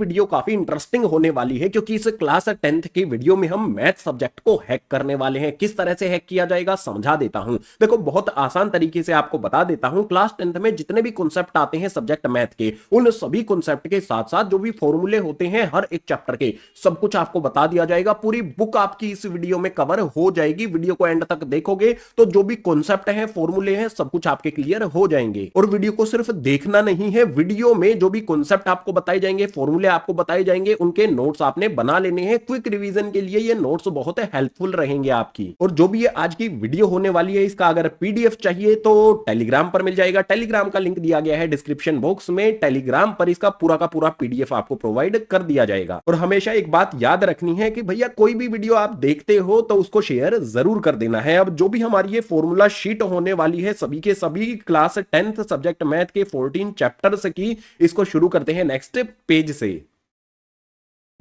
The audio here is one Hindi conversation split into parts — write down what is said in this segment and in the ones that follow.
वीडियो काफी इंटरेस्टिंग होने वाली है क्योंकि इस क्लास 10th की वीडियो में हम मैथ सब्जेक्ट को हैक करने वाले हैं। किस तरह से हैक किया जाएगा समझा देता हूं। देखो बहुत आसान तरीके से आपको बता देता हूं। क्लास 10th में जितने भी कॉन्सेप्ट आते हैं सब्जेक्ट मैथ के, उन सभी कॉन्सेप्ट के साथ साथ जो भी फॉर्मूले होते हैं हर एक चैप्टर के, सब कुछ आपको बता दिया जाएगा। पूरी बुक आपकी इस वीडियो में कवर हो जाएगी। वीडियो को एंड तक देखोगे तो जो भी कॉन्सेप्ट है, फॉर्मूले हैं, सब कुछ आपके क्लियर हो जाएंगे। और वीडियो को सिर्फ देखना नहीं है, वीडियो में जो भी कॉन्सेप्ट आपको बताए जाएंगे, फॉर्मूले आपको बताए जाएंगे, उनके नोट्स आपने बना लेने हैं। क्विक रिवीजन के लिए ये नोट्स बहुत हेल्पफुल रहेंगे आपकी। और जो भी ये आज की वीडियो होने वाली है, इसका अगर पीडीएफ चाहिए तो टेलीग्राम पर मिल जाएगा। टेलीग्राम का लिंक दिया गया है डिस्क्रिप्शन बॉक्स में। टेलीग्राम पर इसका पूरा का पूरा पीडीएफ आपको प्रोवाइड कर दिया जाएगा। और हमेशा एक बात याद रखनी है कि भैया कोई भी वीडियो आप देखते हो तो उसको शेयर जरूर कर देना है। अब जो भी हमारी ये फॉर्मूला शीट होने वाली है सभी के सभी क्लास 10th सब्जेक्ट मैथ के 14 चैप्टर्स की, इसको शुरू करते हैं नेक्स्ट पेज से।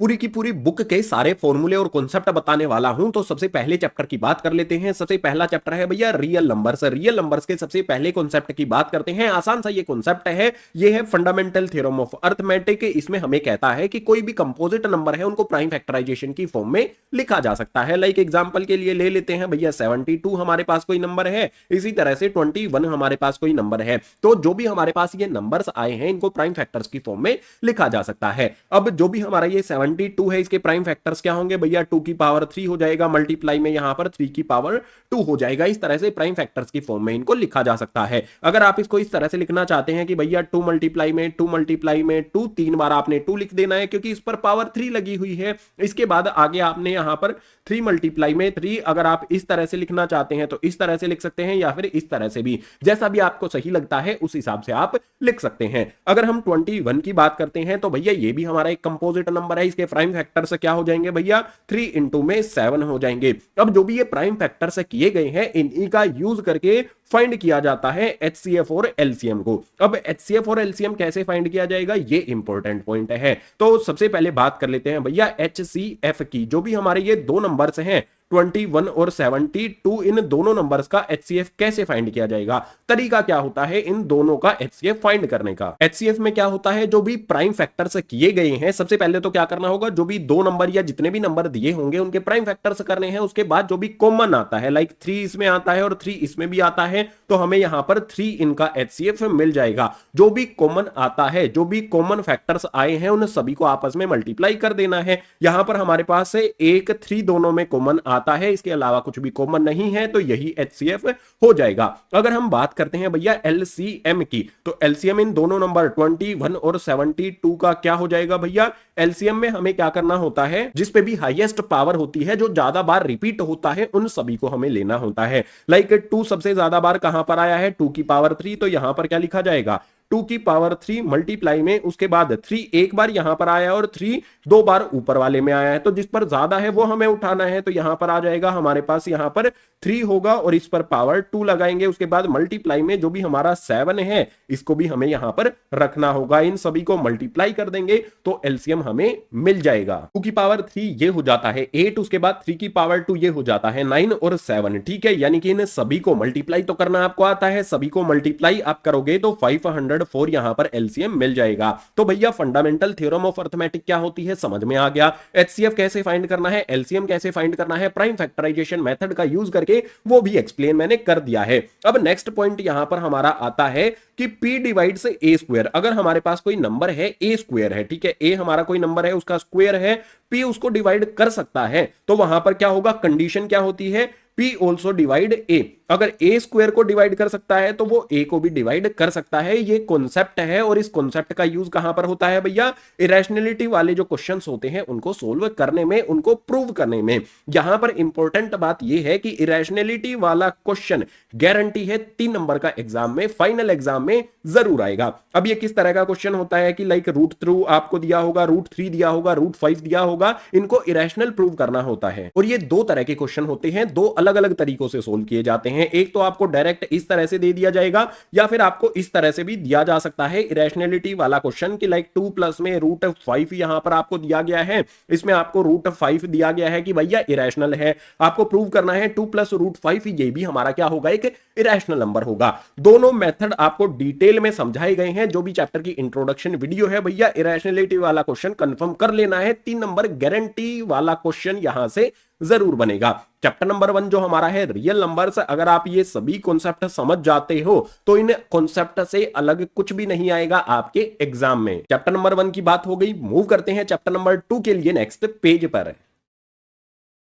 पूरी की पूरी बुक के सारे फॉर्मूले और कॉन्सेप्ट बताने वाला हूं। तो सबसे पहले चैप्टर की बात कर लेते हैं। सबसे पहला चैप्टर है भैया रियल नंबर्स। रियल नंबर्स के सबसे पहले कॉन्सेप्ट की बात करते हैं। आसान सा ये कॉन्सेप्ट है, ये है फंडामेंटल थ्योरम ऑफ अर्थमेटिक। इसमें हमें कहता है कि कोई भी कंपोजिट नंबर है उनको प्राइम फैक्टराइजेशन की फॉर्म में लिखा जा सकता है। लाइक एग्जांपल के लिए ले लेते हैं भैया 72 हमारे पास कोई नंबर है, इसी तरह से 21 हमारे पास कोई नंबर है। तो जो भी हमारे पास ये नंबर्स आए हैं इनको प्राइम फैक्टर्स की फॉर्म में लिखा जा सकता है। अब जो भी हमारा ये 72 है, इसके प्राइम फैक्टर्स क्या होंगे भैया? 2 की पावर 3 हो जाएगा, मल्टीप्लाई में यहां पर 3 की पावर 2 हो जाएगा। इस तरह से प्राइम फैक्टर्स की फॉर्म में इनको लिखा जा सकता है। अगर आप इसको इस तरह से लिखना चाहते हैं कि भैया 2 मल्टीप्लाई में 2 मल्टीप्लाई में 2, 3 बार आपने 2 लिख देना है क्योंकि इस पर पावर 3 लगी हुई है। इसके बाद आगे आपने यहां पर 3 मल्टीप्लाई में 3, अगर आप इस तरह से लिखना चाहते हैं तो इस तरह से लिख सकते हैं या फिर इस तरह से भी, जैसा भी आपको सही लगता है उस हिसाब से आप लिख सकते हैं। अगर हम 21 की बात करते हैं तो भैया ये भी हमारा एक कंपोजिट नंबर है। इसके प्राइम फैक्टर से क्या हो जाएंगे भैया? 3 इंटू में 7 हो जाएंगे। अब जो भी ये प्राइम फैक्टर से किए गए हैं इन्हीं का यूज करके फाइंड किया जाता है एचसीएफ और एलसीएम को। अब एचसीएफ और एलसीएम कैसे फाइंड किया जाएगा, ये इंपॉर्टेंट पॉइंट है। तो सबसे पहले बात कर लेते हैं भैया एचसीएफ की। जो भी हमारे ये दो नंबर्स हैं 21 और 72, इन दोनों नंबर्स का एचसीएफ कैसे फाइंड किया जाएगा? तरीका क्या होता है इन दोनों का एचसीएफ फाइंड करने का? एचसीएफ में क्या होता है, जो भी प्राइम फैक्टर्स किए गए हैं सबसे पहले तो क्या करना होगा, जो भी दो नंबर या जितने भी नंबर दिए होंगे उनके प्राइम फैक्टर्स करने हैं। उसके बाद जो भी कॉमन आता है, लाइक 3 इसमें आता है और 3 इसमें भी आता है, तो हमें यहां पर 3 इनका एचसीएफ मिल जाएगा। जो भी कॉमन आता है, जो भी कॉमन फैक्टर्स आए हैं उन सभी को आपस में मल्टीप्लाई कर देना है। यहां पर हमारे पास से 1, 3 दोनों में कॉमन आता है, इसके अलावा कुछ भी कॉमन नहीं है, तो यही एचसीएफ हो जाएगा। अगर हम बात करते हैं भैया एलसीएम की, तो एलसीएम इन दोनों नंबर 21 और 72 का क्या हो जाएगा भैया? एलसीएम में हमें क्या करना होता है, जिस पे भी हाईएस्ट पावर होती है, जो ज्यादा बार रिपीट होता है, उन सभी को हमें लेना होता है। लाइक 2 सबसे ज्यादा बार कहां पर आया है? 2 की पावर 3, तो यहां पर क्या लिखा जाएगा? 2 की पावर 3 मल्टीप्लाई में उसके बाद 3 एक बार यहां पर आया और 3 दो बार ऊपर वाले में आया है, तो जिस पर ज्यादा है वो हमें उठाना है। तो यहां पर आ जाएगा हमारे पास, यहां पर 3 होगा और इस पर पावर 2 लगाएंगे। उसके बाद मल्टीप्लाई में जो भी हमारा 7 है इसको भी हमें यहां पर रखना होगा। इन सभी को मल्टीप्लाई कर देंगे तो एलसीएम हमें मिल जाएगा। 2 की पावर 3 ये हो जाता है 8, उसके बाद 3 की पावर 2 ये हो जाता है 9 और 7। ठीक है, यानी कि इन सभी को मल्टीप्लाई तो करना आपको आता है, सभी को मल्टीप्लाई आप करोगे तो 504 यहां पर एलसीएम मिल जाएगा। तो भैया फंडामेंटल थ्योरम ऑफ अर्थमेटिक क्या होती है समझ में आ गया। एचसीएफ कैसे फाइंड करना है, एलसीएम कैसे फाइंड करना है, प्राइम फैक्टराइजेशन मेथड का यूज करके, वो भी एक्सप्लेन मैंने कर दिया है। अब नेक्स्ट पॉइंट यहां पर हमारा आता है कि p डिवाइड्स ए स्क्वायर। अगर हमारे पास कोई नंबर है ए स्क्वायर है, ठीक है, ए हमारा कोई नंबर है उसका स्क्वायर है, p उसको डिवाइड कर सकता है, तो वहां पर क्या होगा, कंडीशन क्या होती है? p also divide a। अगर a स्क्वायर को डिवाइड कर सकता है तो वो a को भी डिवाइड कर सकता है। ये कॉन्सेप्ट है और इस कॉन्सेप्ट का यूज कहां पर होता है भैया? इरेशनलिटी वाले जो क्वेश्चंस होते हैं उनको सोल्व करने में, उनको प्रूव करने में। यहां पर इंपॉर्टेंट बात यह है कि इरेशनलिटी वाला क्वेश्चन गारंटी है 3 नंबर का एग्जाम में, फाइनल एग्जाम में जरूर आएगा। अब ये किस तरह का क्वेश्चन होता है कि लाइक √2 आपको दिया होगा, √3 दिया होगा, √5 दिया होगा, इनको इरेशनल प्रूव करना होता है। और ये दो तरह के क्वेश्चन होते हैं, दो अलग अलग तरीकों से सोल्व किए जाते हैं। हैं। एक तो आपको डायरेक्ट इस तरह से दे दिया जाएगा या फिर आपको इस तरह से भी दिया जा सकता है इरेशनलिटी वाला क्वेश्चन कि लाइक 2 प्लस में √5 यहां पर आपको दिया गया है, इसमें आपको √5 दिया गया है कि भैया इरेशनल है, आपको प्रूव करना है 2 प्लस √5 ये भी हमारा क्या होगा, एक इरेशनल नंबर होगा। दोनों मेथड आपको डिटेल में समझाए गए हैं। जो भी चैप्टर की इंट्रोडक्शन वीडियो है भैया इरेशनलिटी वाला क्वेश्चन कंफर्म कर लेना है, 3 नंबर गारंटी वाला क्वेश्चन यहां से जरूर बनेगा। चैप्टर नंबर 1 जो हमारा है रियल नंबर्स, अगर आप ये सभी कॉन्सेप्ट समझ जाते हो तो इन कॉन्सेप्ट से अलग कुछ भी नहीं आएगा आपके एग्जाम में। चैप्टर नंबर 1 की बात हो गई, मूव करते हैं चैप्टर नंबर 2 के लिए नेक्स्ट पेज पर।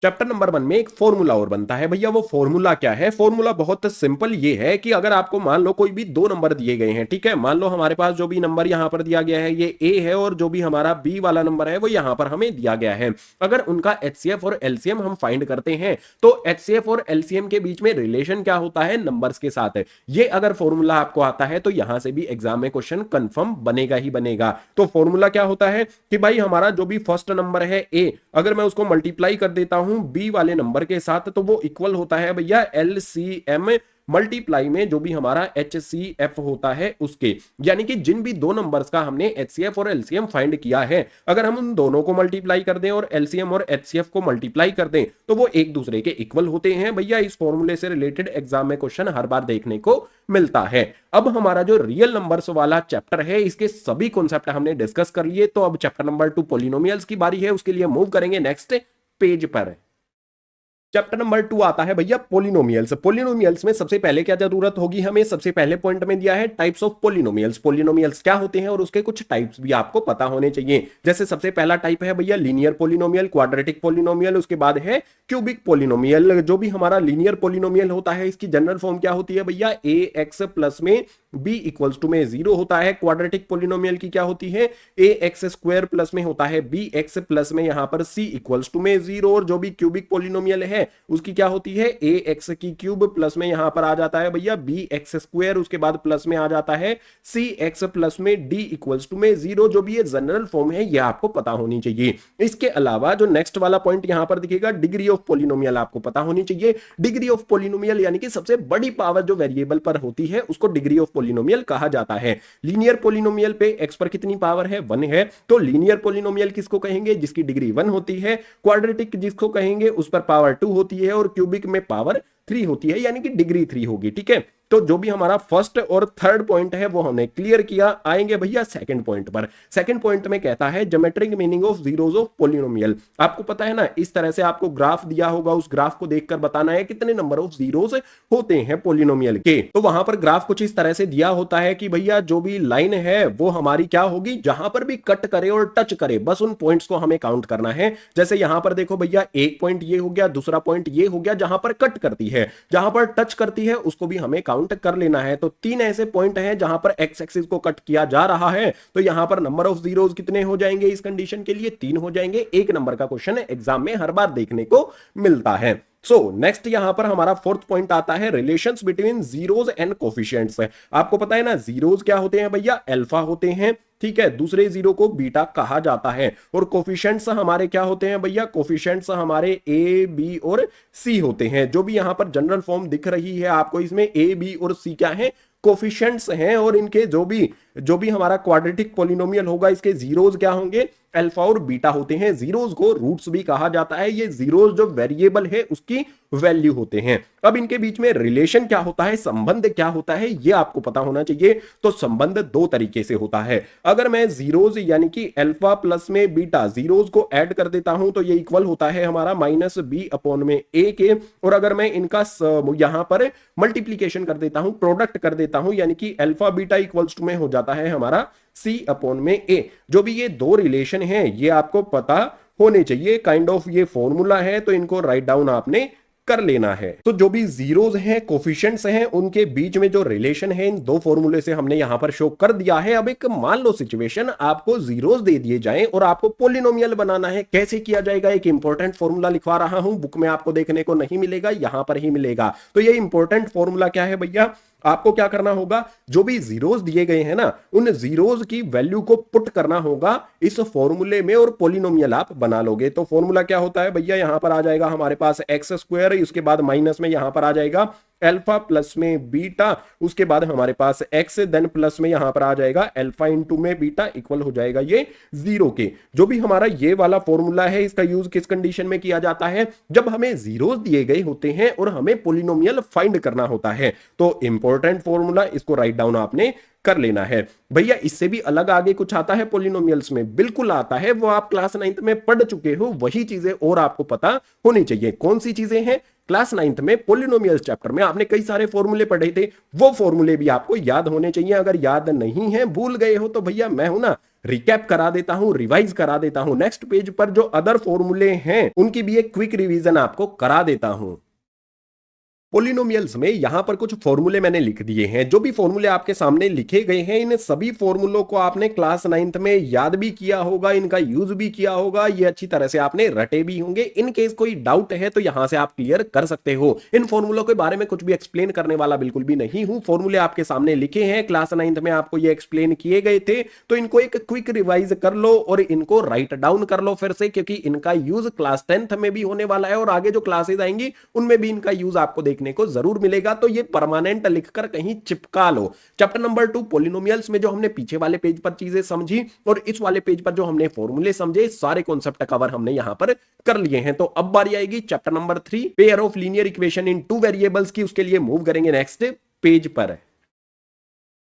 चैप्टर नंबर 1 में एक फॉर्मूला और बनता है भैया, वो फॉर्मूला क्या है? फॉर्मूला बहुत सिंपल ये है कि अगर आपको मान लो कोई भी 2 नंबर दिए गए हैं, ठीक है, मान लो हमारे पास जो भी नंबर यहां पर दिया गया है ये ए है और जो भी हमारा बी वाला नंबर है वो यहां पर हमें दिया गया है। अगर उनका एचसीएफ और एलसीएम हम फाइंड करते हैं तो एचसीएफ और एलसीएम के बीच में रिलेशन क्या होता है? नंबर्स के साथ। ये अगर फॉर्मूला आपको आता है तो यहां से भी एग्जाम में क्वेश्चन कंफर्म बनेगा ही बनेगा। तो फॉर्मूला क्या होता है कि भाई हमारा जो भी फर्स्ट नंबर है ए, अगर मैं उसको मल्टीप्लाई कर देता हूं बी वाले नंबर के साथ तो वो इक्वल होता है भैया एलसीएम मल्टीप्लाई में जो भी हमारा एचसीएफ होता है उसके। यानी कि जिन भी 2 नंबर्स का हमने एचसीएफ और एलसीएम फाइंड किया है, अगर हम उन दोनों को मल्टीप्लाई कर दें और एलसीएम और एचसीएफ को मल्टीप्लाई कर दें तो वो एक दूसरे के इक्वल होते हैं भैया। इस फॉर्मूले से रिलेटेड एग्जाम में क्वेश्चन हर बार देखने को मिलता है। अब हमारा जो रियल नंबर्स वाला चैप्टर है इसके सभी कॉन्सेप्ट हमने डिस्कस कर लिए, तो अब चैप्टर नंबर 2 पॉलिनोमियल्स की बारी है, उसके लिए मूव करेंगे नेक्स्ट पेज पर। चैप्टर नंबर 2 आता है भैया पॉलिनोमियल्स। पॉलिनोमियल्स में सबसे पहले क्या जरूरत होगी हमें? सबसे पहले पॉइंट में दिया है टाइप्स ऑफ पॉलिनोमियल्स। पॉलिनोमियल्स क्या होते हैं और उसके कुछ टाइप्स भी आपको पता होने चाहिए। जैसे सबसे पहला टाइप है भैया लीनियर पॉलिनोमियल, क्वाड्रेटिक पॉलिनोमियल, उसके बाद है क्यूबिक पॉलिनोमियल। जो भी हमारा लीनियर पॉलिनोमियल होता है इसकी जनरल फॉर्म क्या होती है भैया? ए एक्स प्लस में बी इक्वल्स टू में 0 होता है। क्वाड्रेटिक पॉलिनोमियल की क्या होती है? ए एक्स स्क्वायर प्लस में होता है बी एक्स प्लस में यहां पर सी इक्वल्स टू में 0। और जो भी क्यूबिक पॉलिनोमियल है उसकी क्या होती है? ए एक्स की क्यूब प्लस में यहां पर आ जाता है भैया बी एक्स स्क्वायर, उसके बाद प्लस में आ जाता है सी एक्स प्लस में डी इक्वल्स टू में 0। जो भी ये जनरल फॉर्म है ये आपको पता होनी चाहिए। इसके अलावा जो नेक्स्ट वाला पॉइंट यहां पर दिखेगा डिग्री ऑफ पॉलिनोमियल आपको पता होनी चाहिए। डिग्री ऑफ पॉलिनोमियल यानी कि सबसे बड़ी पावर जो वेरिएबल पर होती है उसको डिग्री ऑफ पॉलिनोमियल कहा जाता है। लीनियर पॉलिनोमियल पे x पर कितनी पावर है? 1 है, तो लीनियर पॉलिनोमियल किसको कहेंगे? जिसकी डिग्री 1 होती है। क्वाड्रेटिक जिसको कहेंगे उस पर पावर 2 होती है और क्यूबिक में पावर 3 होती है, यानी कि डिग्री 3 होगी। ठीक है, तो जो भी हमारा फर्स्ट और थर्ड पॉइंट है वो हमने क्लियर किया। आएंगे भैया सेकंड पॉइंट पर। सेकंड पॉइंट में कहता है geometric meaning of zeros of polynomial. आपको पता है ना, इस तरह से आपको ग्राफ दिया होगा, उस ग्राफ को देखकर बताना है कितने नंबर ऑफ जीरोस होते हैं पॉलिनोमियल के। तो वहां पर ग्राफ कुछ इस तरह से दिया होता है कि भैया जो भी लाइन है वो हमारी क्या होगी, जहां पर भी कट करे और टच करे बस उन पॉइंट्स को हमें काउंट करना है। जैसे यहां पर देखो भैया एक पॉइंट ये हो गया, दूसरा पॉइंट ये हो गया, जहां पर कट करती है, जहां पर टच करती है उसको भी हमें काउंट कर लेना है। तो 3 ऐसे पॉइंट हैं जहां पर एक्स एक्सिस को कट किया जा रहा है, तो यहां पर नंबर ऑफ जीरोस कितने हो जाएंगे इस कंडीशन के लिए? 3 हो जाएंगे। 1 नंबर का क्वेश्चन एग्जाम में हर बार देखने को मिलता है। सो नेक्स्ट यहां पर हमारा फोर्थ पॉइंट आता है relations between zeros and coefficients. आपको पता है ना जीरोस क्या होते हैं भैया? अल्फा होते हैं, ठीक है, दूसरे जीरो को बीटा कहा जाता है। और कोफिशिएंट्स हमारे क्या होते हैं भैया? कोफिशिएंट्स हमारे ए बी और सी होते हैं। जो भी यहां पर जनरल फॉर्म दिख रही है आपको, इसमें ए बी और सी क्या है? कोफिशिएंट्स हैं। और इनके जो भी हमारा क्वाड्रेटिक पॉलिनोमियल होगा इसके जीरोस क्या होंगे? अल्फा और बीटा होते हैं। जीरोस को रूट्स भी कहा जाता है। ये जीरोस जो वेरिएबल है उसकी वैल्यू होते हैं। अब इनके बीच में रिलेशन क्या होता है, संबंध क्या होता है, ये आपको पता होना चाहिए। तो संबंध 2 तरीके से होता है। अगर मैं जीरोस यानी कि अल्फा प्लस में बीटा जीरोस को ऐड कर देता हूं तो ये इक्वल होता है हमारा -b/a के। और अगर मैं इनका यहां पर मल्टीप्लीकेशन कर देता हूं, प्रोडक्ट कर देता हूं, यानी कि अल्फा बीटा इक्वल्स टू में हो जाता है हमारा c/a। जो भी ये 2 रिलेशन है ये आपको पता होने चाहिए। काइंड ऑफ ये फॉर्मूला है तो इनको राइट डाउन आपने कर लेना है। तो जो भी जीरोस हैं, कोफिशिएंट्स हैं, उनके बीच में जो रिलेशन है इन 2 फॉर्मूले से हमने यहां पर शो कर दिया है। अब एक मान लो सिचुएशन, आपको जीरोस दे दिए जाएं और आपको पॉलिनोमियल बनाना है। कैसे किया जाएगा? एक इंपॉर्टेंट फॉर्मूला लिखवा रहा हूं, बुक में आपको देखने को नहीं मिलेगा, यहां पर ही मिलेगा। तो ये इंपॉर्टेंट फॉर्मूला क्या है भैया? आपको क्या करना होगा, जो भी जीरोस दिए गए हैं ना, उन जीरोस की वैल्यू को पुट करना होगा इस फॉर्मूले में और पॉलिनोमियल आप बना लोगे। तो फॉर्मूला क्या होता है भैया? यहां पर आ जाएगा हमारे पास x², उसके बाद माइनस में यहां पर आ जाएगा अल्फा प्लस में बीटा, उसके बाद हमारे पास एक्स, देन प्लस में यहां पर आ जाएगा अल्फा इंटू में बीटा इक्वल हो जाएगा ये 0 के। जो भी हमारा ये वाला फॉर्मूला है इसका यूज किस कंडीशन में किया जाता है, जब हमें जीरोस दिए गए होते हैं और हमें पोलिनोमियल फाइंड करना होता है। तो इंपॉर्टेंट फॉर्मूला, इसको राइट डाउन आपने कर लेना है। भैया इससे भी अलग आगे कुछ आता है पॉलिनोमियल्स में, बिल्कुल आता है, वो आप क्लास 9th में पढ़ चुके हो, वही चीजें और आपको पता होनी चाहिए। कौन सी चीजें हैं? क्लास 9th में पॉलिनोमियल्स चैप्टर में आपने कई सारे फॉर्मूले पढ़े थे, वो फॉर्मूले भी आपको याद होने चाहिए। अगर याद नहीं है, भूल गए हो, तो भैया मैं हूं ना, रिकैप करा देता हूं, रिवाइज करा देता हूं। नेक्स्ट पेज पर जो अदर फॉर्मूले हैं उनकी भी एक क्विक रिवीजन आपको करा देता हूं। पॉलिनोमियल्स में यहां पर कुछ फॉर्मूले मैंने लिख दिए हैं। जो भी फॉर्मूले आपके सामने लिखे गए हैं, इन सभी फॉर्मूलों को आपने क्लास 9th में याद भी किया होगा, इनका यूज भी किया होगा, ये अच्छी तरह से आपने रटे भी होंगे। इन केस कोई डाउट है तो यहां से आप क्लियर कर सकते हो। इन फॉर्मूलों के बारे में कुछ भी एक्सप्लेन करने वाला बिल्कुल भी नहीं हूं। फॉर्मूले आपके सामने लिखे हैं, क्लास 9th में आपको ये एक्सप्लेन किए गए थे, तो इनको एक क्विक रिवाइज कर लो और इनको राइट डाउन कर लो फिर से, क्योंकि इनका यूज क्लास 10th में भी होने वाला है और आगे जो क्लासेज आएंगी उनमें भी इनका यूज आपको देखने को जरूर मिलेगा। तो ये परमानेंट लिखकर कहीं चिपका लो। चैप्टर नंबर 2 पॉलिनोमियल्स में जो हमने पीछे वाले पेज पर चीजें समझी और इस वाले पेज पर जो हमने फॉर्मूले समझे, सारे कॉन्सेप्ट कवर हमने यहां पर कर लिए हैं। तो अब बारी आएगी chapter number 3 pair of linear equation in 2 variables की। उसके लिए मूव करेंगे नेक्स्ट पेज पर।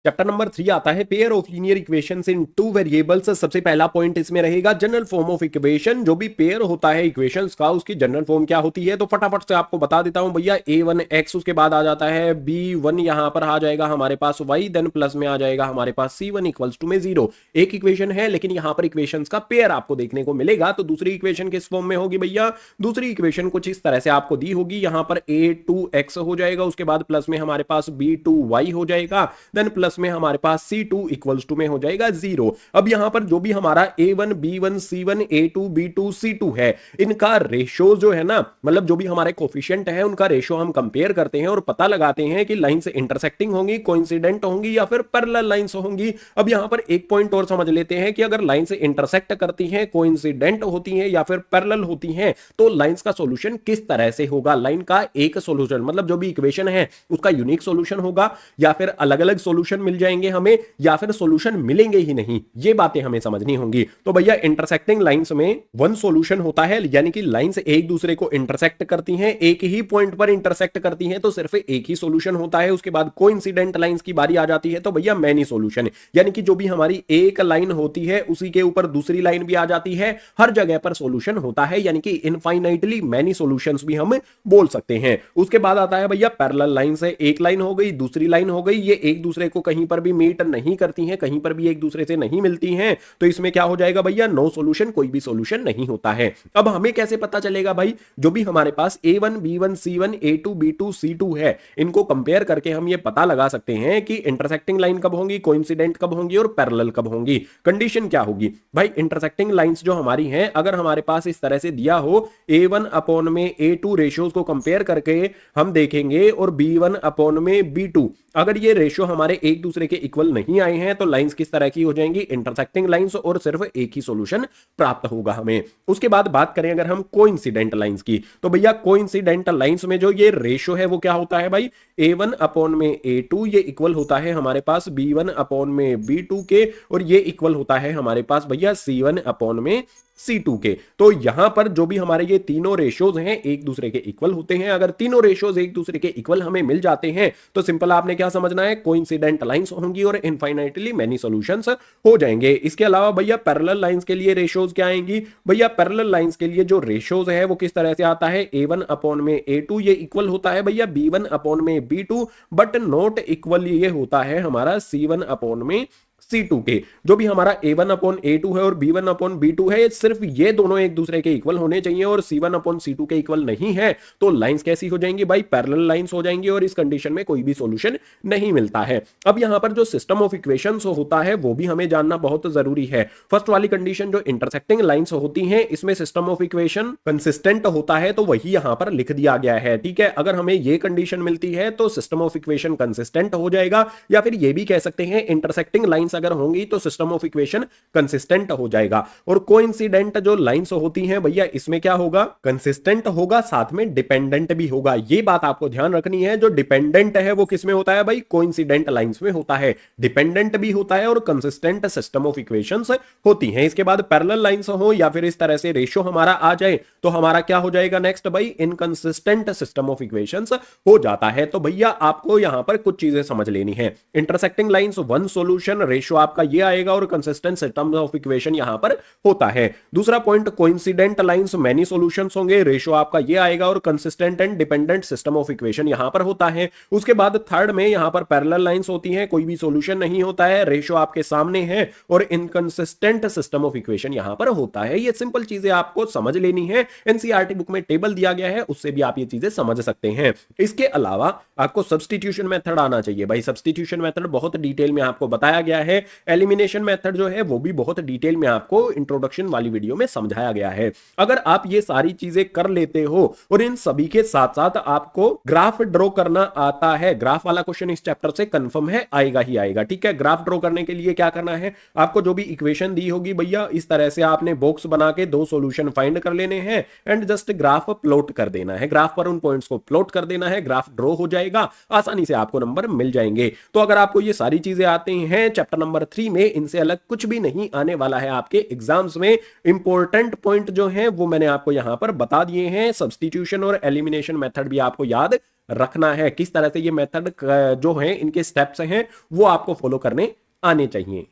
चैप्टर नंबर 3 आता है pair of linear equations in 2 variables. सबसे पहला पॉइंट इसमें रहेगा जनरल फॉर्म ऑफ इक्वेशन। जो भी पेयर होता है इक्वेशंस का, उसकी जनरल फॉर्म क्या होती है, तो फटाफट से आपको बता देता हूं भैया। a1x, उसके बाद आ जाता है b1, यहां पर आ जाएगा हमारे पास y, देन प्लस में आ जाएगा हमारे पास c1 इक्वल्स टू में 0। एक इक्वेशन है, लेकिन यहां पर इक्वेशंस का पेयर आपको देखने को मिलेगा। तो दूसरी इक्वेशन किस फॉर्म में होगी भैया? दूसरी इक्वेशन कुछ इस तरह से आपको दी होगी। यहां पर a2x हो जाएगा, उसके बाद प्लस में हमारे पास b2y हो जाएगा, देन प्लस में हमारे पास c2 इक्वल्स टू में हो जाएगा 0। अब यहां पर जो भी हमारा a1 b1 c1 a2 b2 c2 है, इनका रेशियो जो है ना, मतलब जो भी हमारे कोफिशिएंट है उनका रेशियो हम कंपेयर करते हैं और पता लगाते हैं कि लाइन से इंटरसेक्टिंग होंगी, कोइंसिडेंट होंगी या फिर पैरेलल लाइंस होंगी। अब यहां पर एक पॉइंट और समझ लेते हैं कि अगर लाइन से इंटरसेक्ट करती हैं, कोइंसिडेंट होती हैं या फिर पैरेलल होती हैं, तो लाइंस का सॉल्यूशन किस तरह से होगा। लाइन का एक सॉल्यूशन, मतलब जो भी इक्वेशन है उसका यूनिक सॉल्यूशन होगा या फिर अलग अलग सॉल्यूशन मिल जाएंगे हमें, या फिर सॉल्यूशन मिलेंगे ही नहीं, ये बातें हमें समझनी होंगी। तो भैया इंटरसेक्टिंग लाइंस में वन सॉल्यूशन होता है, यानी कि लाइंस एक दूसरे को इंटरसेक्ट करती हैं, एक ही पॉइंट पर इंटरसेक्ट करती हैं, तो सिर्फ एक ही सॉल्यूशन होता है। उसके बाद कोइंसिडेंट लाइंस की बारी आ जाती है, तो भैया मैनी सॉल्यूशन, यानी कि जो भी हमारी एक लाइन होती है उसी के ऊपर दूसरी लाइन भी आ जाती है, हर जगह पर सॉल्यूशन होता है, यानी कि इनफाइनाइटली मैनी सॉल्यूशंस भी हम बोल सकते हैं। उसके बाद आता है भैया पैरेलल लाइन से, एक लाइन हो गई, दूसरी लाइन हो गई, ये एक दूसरे को कहीं पर भी मीट नहीं करती हैं, कहीं पर भी एक दूसरे से नहीं मिलती हैं, तो इसमें क्या हो जाएगा भैया? नो सॉल्यूशन, कोई भी सॉल्यूशन नहीं होता है। अब हमें कैसे पता चलेगा भाई? जो भी हमारे पास a1 b1 c1 a2 b2 c2 है, इनको कंपेयर करके हम ये पता लगा सकते हैं कि इंटरसेक्टिंग लाइन कब होंगी, कोइंसिडेंट कब होंगी और पैरेलल कब होंगी। कंडीशन क्या होगी भाई? इंटरसेक्टिंग लाइंस जो हमारी हैं, अगर हमारे पास इस तरह से दिया हो a1 अपॉन में a2 रेशियोज को कंपेयर करके हम देखेंगे और b1 अपॉन में b2, अगर ये रेशियो हमारे एक दूसरे के इक्वल नहीं आए हैं, तो लाइंस किस तरह की हो जाएंगी? इंटरसेक्टिंग लाइंस, और सिर्फ एक ही सॉल्यूशन प्राप्त होगा हमें। उसके बाद बात करें अगर हम कोइंसिडेंट लाइंस की, तो भैया कोइंसिडेंट लाइंस में जो ये रेशियो है वो क्या होता है भाई? a1 अपॉन में a2 ये इक्वल होता है हमारे पास b1 अपॉन में b2 के, और ये इक्वल होता है हमारे पास भैया c1 अपॉन में C2 के। तो यहां पर जो भी हमारे ये तीनों रेशियोज हैं एक दूसरे के इक्वल होते हैं। अगर तीनों रेशियोज एक दूसरे के इक्वल हमें मिल जाते हैं तो सिंपल आपने क्या समझना है? कोइंसिडेंट लाइंस होंगी और इनफाइनाइटली मेनी सॉल्यूशंस हो जाएंगे। इसके अलावा भैया पैरेलल लाइंस के लिए रेशियोज क्या आएंगी? भैया पैरेलल लाइंस के लिए जो रेशियोज है वो किस तरह से आता है? a1 अपॉन में a2 ये इक्वल होता है भैया b1 अपॉन में b2, बट नॉट इक्वल ये होता है हमारा c1 अपॉन में C2 के। जो भी हमारा A1 अपॉन A2 है और B1 अपॉन B2 है, सिर्फ ये दोनों एक दूसरे के इक्वल होने चाहिए और C1 अपॉन C2 के इक्वल नहीं है, तो लाइंस कैसी हो जाएंगी भाई? पैरेलल लाइंस हो जाएंगी और इस कंडीशन में कोई भी सॉल्यूशन नहीं मिलता है। अब यहां पर जो सिस्टम ऑफ इक्वेशंस होता है वो भी हमें जानना बहुत जरूरी है। फर्स्ट वाली कंडीशन जो इंटरसेक्टिंग लाइंस होती हैं, इसमें सिस्टम ऑफ इक्वेशन कंसिस्टेंट होता है, तो वही यहां पर लिख दिया गया है। ठीक है, अगर हमें ये कंडीशन मिलती है तो सिस्टम ऑफ इक्वेशन कंसिस्टेंट हो जाएगा, या फिर ये भी कह सकते हैं इंटरसेक्टिंग लाइन लाइंस अगर होंगी तो सिस्टम ऑफ इक्वेशन कंसिस्टेंट हो जाएगा। और कोइंसिडेंट जो लाइंस होती हैं भैया, इसमें क्या होगा, कंसिस्टेंट होगा, साथ में डिपेंडेंट भी होगा। ये बात आपको ध्यान रखनी है। जो डिपेंडेंट है वो किसमें होता है भाई, कोइंसिडेंट लाइंस में होता है। डिपेंडेंट भी होता है और कंसिस्टेंट सिस्टम ऑफ इक्वेशंस होती हैं। इसके बाद पैरेलल लाइंस हो या फिर इस तरह से रेशियो हमारा आ जाए तो हमारा क्या हो जाएगा नेक्स्ट भाई, इनकंसिस्टेंट सिस्टम ऑफ इक्वेशंस हो जाता है। तो भैया आपको यहां पर कुछ चीजें समझ लेनी है। Intersecting lines one solution, ratio आपका ये आएगा और कंसिस्टेंट सिस्टम ऑफ इक्वेशन यहां पर होता है। दूसरा point, coincident lines many solutions होंगे, रेशियो आपका ये आएगा और consistent and dependent system of equation यहां पर होता है। उसके बाद थर्ड में यहां पर पैरेलल लाइंस होती हैं, कोई भी सॉल्यूशन नहीं होता है, रेशियो आपके सामने है और इनकंसिस्टेंट सिस्टम ऑफ इक्वेशन यहां पर होता है। ये सिंपल चीजें आपको समझ लेनी है। एनसीईआरटी बुक में टेबल दिया गया है, उससे भी आप ये चीजें समझ सकते हैं। इसके अलावा आपको सब्स्टिट्यूशन मेथड आना चाहिए भाई। सब्स्टिट्यूशन मेथड बहुत डिटेल में आपको बताया गया है। एलिमिनेशन मेथड जो है वो भी बहुत डिटेल में आपको इंट्रोडक्शन वाली वीडियो में समझाया गया है। अगर आप ये सारी चीजें कर लेते हो और इन सभी के साथ साथ आपको ग्राफ ड्रॉ करना आता है, ग्राफ वाला क्वेश्चन इस चैप्टर से कंफर्म है, आएगा ही आएगा। ठीक है, ग्राफ ड्रॉ करने के लिए क्या करना है, आपको जो भी इक्वेशन दी होगी भैया, इस तरह से आपने बॉक्स बना के दो सॉल्यूशन फाइंड कर लेने हैं एंड जस्ट ग्राफ प्लॉट कर देना है। ग्राफ पर उन पॉइंट्स को प्लॉट कर देना है, ग्राफ ड्रॉ हो जाएगा, आसानी से आपको नंबर मिल जाएंगे। तो अगर आपको ये सारी चीजें आती हैं चैप्टर नंबर 3 में, इनसे अलग कुछ भी नहीं आने वाला है आपके एग्जाम्स में। इंपॉर्टेंट पॉइंट जो है वो मैंने आपको यहां पर बता दिए हैं। सब्स्टिट्यूशन और एलिमिनेशन मेथड भी आपको याद रखना है। किस तरह से ये मेथड जो है, इनके स्टेप्स हैं, वो आपको फॉलो करने आने चाहिए।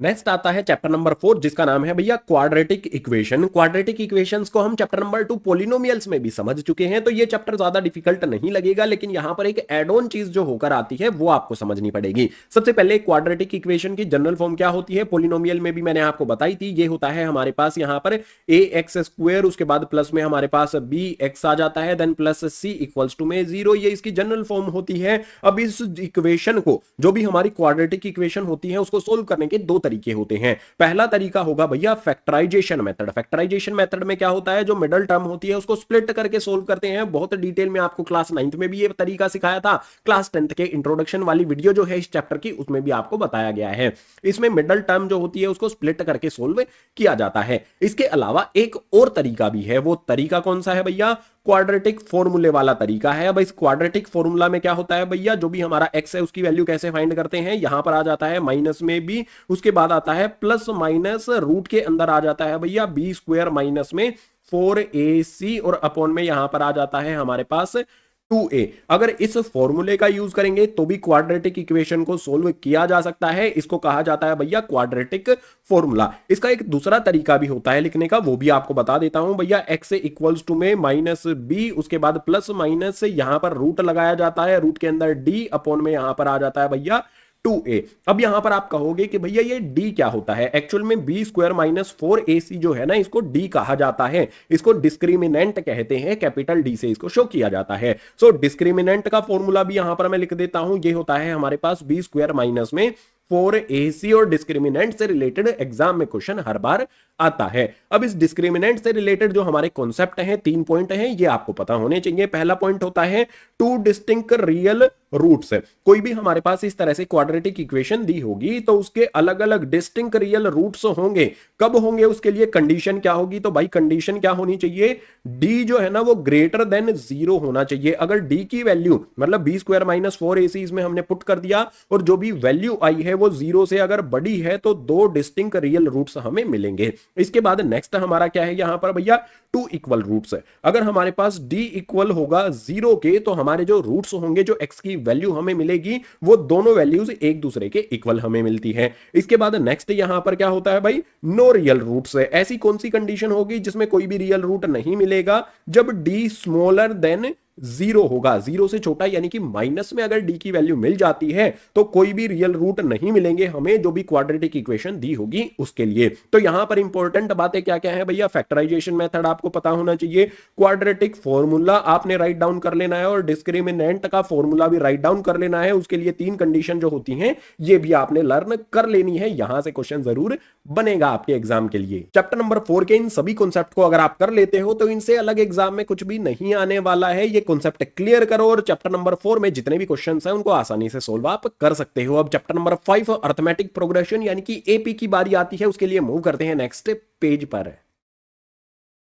नेक्स्ट आता है चैप्टर नंबर 4, जिसका नाम है भैया क्वाड्रेटिक इक्वेशन। क्वाड्रेटिक इक्वेशंस को हम चैप्टर नंबर 2 पॉलिनोमियल्स में भी समझ चुके हैं, तो ये चैप्टर ज्यादा डिफिकल्ट नहीं लगेगा, लेकिन यहां पर एक एड ऑन चीज जो होकर आती है वो आपको समझनी पड़ेगी। सबसे पहले क्वाड्रेटिक इक्वेशन की जनरल फॉर्म क्या होती है, पॉलिनोमियल में भी मैंने आपको बताई थी। ये होता है हमारे पास यहां पर ax², उसके बाद प्लस में हमारे पास bx आ जाता है, then plus c equals to में 0। ये इसकी जनरल फॉर्म होती है। अब इस इक्वेशन को, जो भी हमारी क्वाड्रेटिक इक्वेशन होती है, उसको सोल्व करने के दो तरीके होते हैं। पहला तरीका होगा भैया फैक्टराइजेशन मेथड। फैक्टराइजेशन मेथड में क्या होता है, जो मिडिल टर्म होती है उसको स्प्लिट करके सोल्व करते हैं। बहुत डिटेल में आपको क्लास 9th में भी ये तरीका सिखाया था। क्लास 10th के इंट्रोडक्शन वाली वीडियो जो है इस चैप्टर की, उसमें भी आपको बताया गया है। इसमें मिडिल टर्म जो होती है उसको स्प्लिट करके सोल्व किया जाता है। इसके अलावा एक और तरीका भी है। वो तरीका कौन सा है भैया, क्वाड्रेटिक फॉर्मूले वाला तरीका है। अब इस क्वाड्रेटिक फॉर्मूला में क्या होता है भैया, जो भी हमारा x है उसकी वैल्यू कैसे फाइंड करते हैं, यहां पर आ जाता है माइनस में b, उसके बाद आता है प्लस माइनस, रूट के अंदर आ जाता है भैया b² माइनस में 4ac और अपॉन में यहां पर आ जाता है हमारे पास 2a। अगर इस फॉर्मूले का यूज करेंगे तो भी क्वाड्रेटिक इक्वेशन को सोल्व किया जा सकता है। इसको कहा जाता है भैया क्वाड्रेटिक फॉर्मूला। इसका एक दूसरा तरीका भी होता है लिखने का, वो भी आपको बता देता हूं भैया। x इक्वल्स टू में माइनस b, उसके बाद प्लस माइनस से यहां पर रूट लगाया जाता है, रूट के अंदर d अपॉन में यहां पर आ जाता है भैया 2a। अब यहां पर आप कहोगे कि भैया ये d क्या होता है, एक्चुअल में b² माइनस 4ac जो है ना, इसको d कहा जाता है। इसको डिस्क्रिमिनेंट कहते हैं, कैपिटल D से इसको शो किया जाता है। सो डिस्क्रिमिनेंट का फॉर्मूला भी यहां पर मैं लिख देता हूं। ये होता है हमारे पास b² माइनस में 4ac, और डिस्क्रिमिनेंट से रिलेटेड एग्जाम में क्वेश्चन हर बार आता है। अब इस डिस्क्रिमिनेंट से रिलेटेड जो हमारे कॉन्सेप्ट हैं, 3 पॉइंट हैं, ये आपको पता होने चाहिए। पहला पॉइंट होता है 2 डिस्टिंक्ट रियल रूट्स। कोई भी हमारे पास इस तरह से क्वाड्रेटिक इक्वेशन दी होगी तो उसके अलग अलग डिस्टिंक्ट रियल रूट्स होंगे। कब होंगे, उसके लिए कंडीशन क्या होगी, तो भाई कंडीशन क्या होनी चाहिए, d जो है ना वो ग्रेटर देन 0 होना चाहिए। अगर d की वैल्यू मतलब b² माइनस 4ac इसमें हमने पुट कर दिया और जो भी वैल्यू आई है वो 0 से अगर बड़ी है तो 2 डिस्टिंक्ट रियल रूट्स हमें मिलेंगे। इसके बाद नेक्स्ट हमारा क्या है यहां पर भैया, 2 इक्वल रूट्स। अगर हमारे पास d इक्वल होगा 0 के तो हमारे जो रूट्स होंगे, जो x की वैल्यू हमें मिलेगी, वो दोनों वैल्यूज एक दूसरे के इक्वल हमें मिलती है। इसके बाद नेक्स्ट यहां पर क्या होता है भाई, नो रियल रूट्स। ऐसी कौन सी कंडीशन होगी जिसमें कोई भी रियल रूट नहीं मिलेगा, जब d स्मॉलर देन 0 होगा। 0 से छोटा यानी कि माइनस में अगर d की वैल्यू मिल जाती है तो कोई भी रियल रूट नहीं मिलेंगे हमें, जो भी क्वाड्रेटिक इक्वेशन दी होगी उसके लिए। तो यहां पर इंपॉर्टेंट बातें क्या क्या है भैया, फैक्टराइजेशन मेथड आपको पता होना चाहिए, क्वाड्रेटिक फॉर्मूला आपने राइट डाउन कर लेना है और डिस्क्रिमिनेंट का फॉर्मूला भी राइट डाउन कर लेना है। उसके लिए 3 कंडीशन जो होती हैं ये भी आपने लर्न कर लेनी है। यहां से क्वेश्चन जरूर बनेगा आपके एग्जाम के लिए। चैप्टर नंबर 4 के इन सभी कॉन्सेप्ट को अगर आप कर लेते हो तो इनसे अलग एग्जाम में कुछ भी नहीं आने वाला है। ये कॉन्सेप्ट क्लियर करो और चैप्टर नंबर 4 में जितने भी क्वेश्चन हैं उनको आसानी से सोल्व आप कर सकते हो। अब चैप्टर नंबर 5 अर्थमेटिक प्रोग्रेशन यानी कि एपी की बारी आती है, उसके लिए मूव करते हैं नेक्स्ट पेज पर।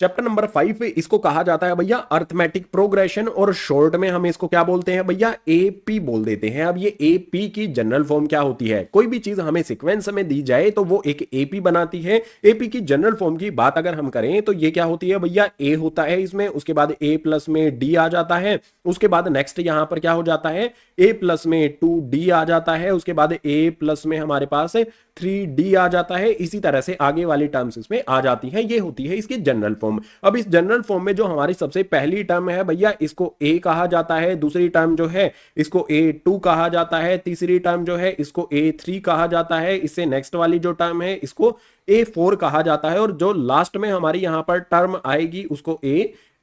चैप्टर नंबर 5 इसको कहा जाता है भैया अर्थमेटिक प्रोग्रेशन, और शॉर्ट में हम इसको क्या बोलते हैं भैया, एपी बोल देते हैं। अब ये एपी की जनरल फॉर्म क्या होती है, कोई भी चीज हमें सीक्वेंस में दी जाए तो वो एक एपी बनाती है। एपी की जनरल फॉर्म की बात अगर हम करें तो ये क्या होती है भैया, ए होता है इसमें, उसके बाद ए प्लस में डी आ जाता है, उसके बाद नेक्स्ट यहां पर क्या हो जाता है, ए प्लस में 2d आ जाता है, उसके बाद ए प्लस में हमारे पास 3d आ जाता है। इसी तरह से आगे वाली टर्म्स इसमें आ जाती हैं, ये होती है इसकी जनरल फॉर्म। अब इस जनरल फॉर्म में जो हमारी सबसे पहली टर्म है भैया, इसको a कहा जाता है, दूसरी टर्म जो है इसको a2 कहा जाता है, तीसरी टर्म जो है इसको a3 कहा जाता है, इससे नेक्स्ट वाली जो टर्म है इसको a4 कहा जाता है, और जो लास्ट में हमारी यहां पर टर्म आएगी उसको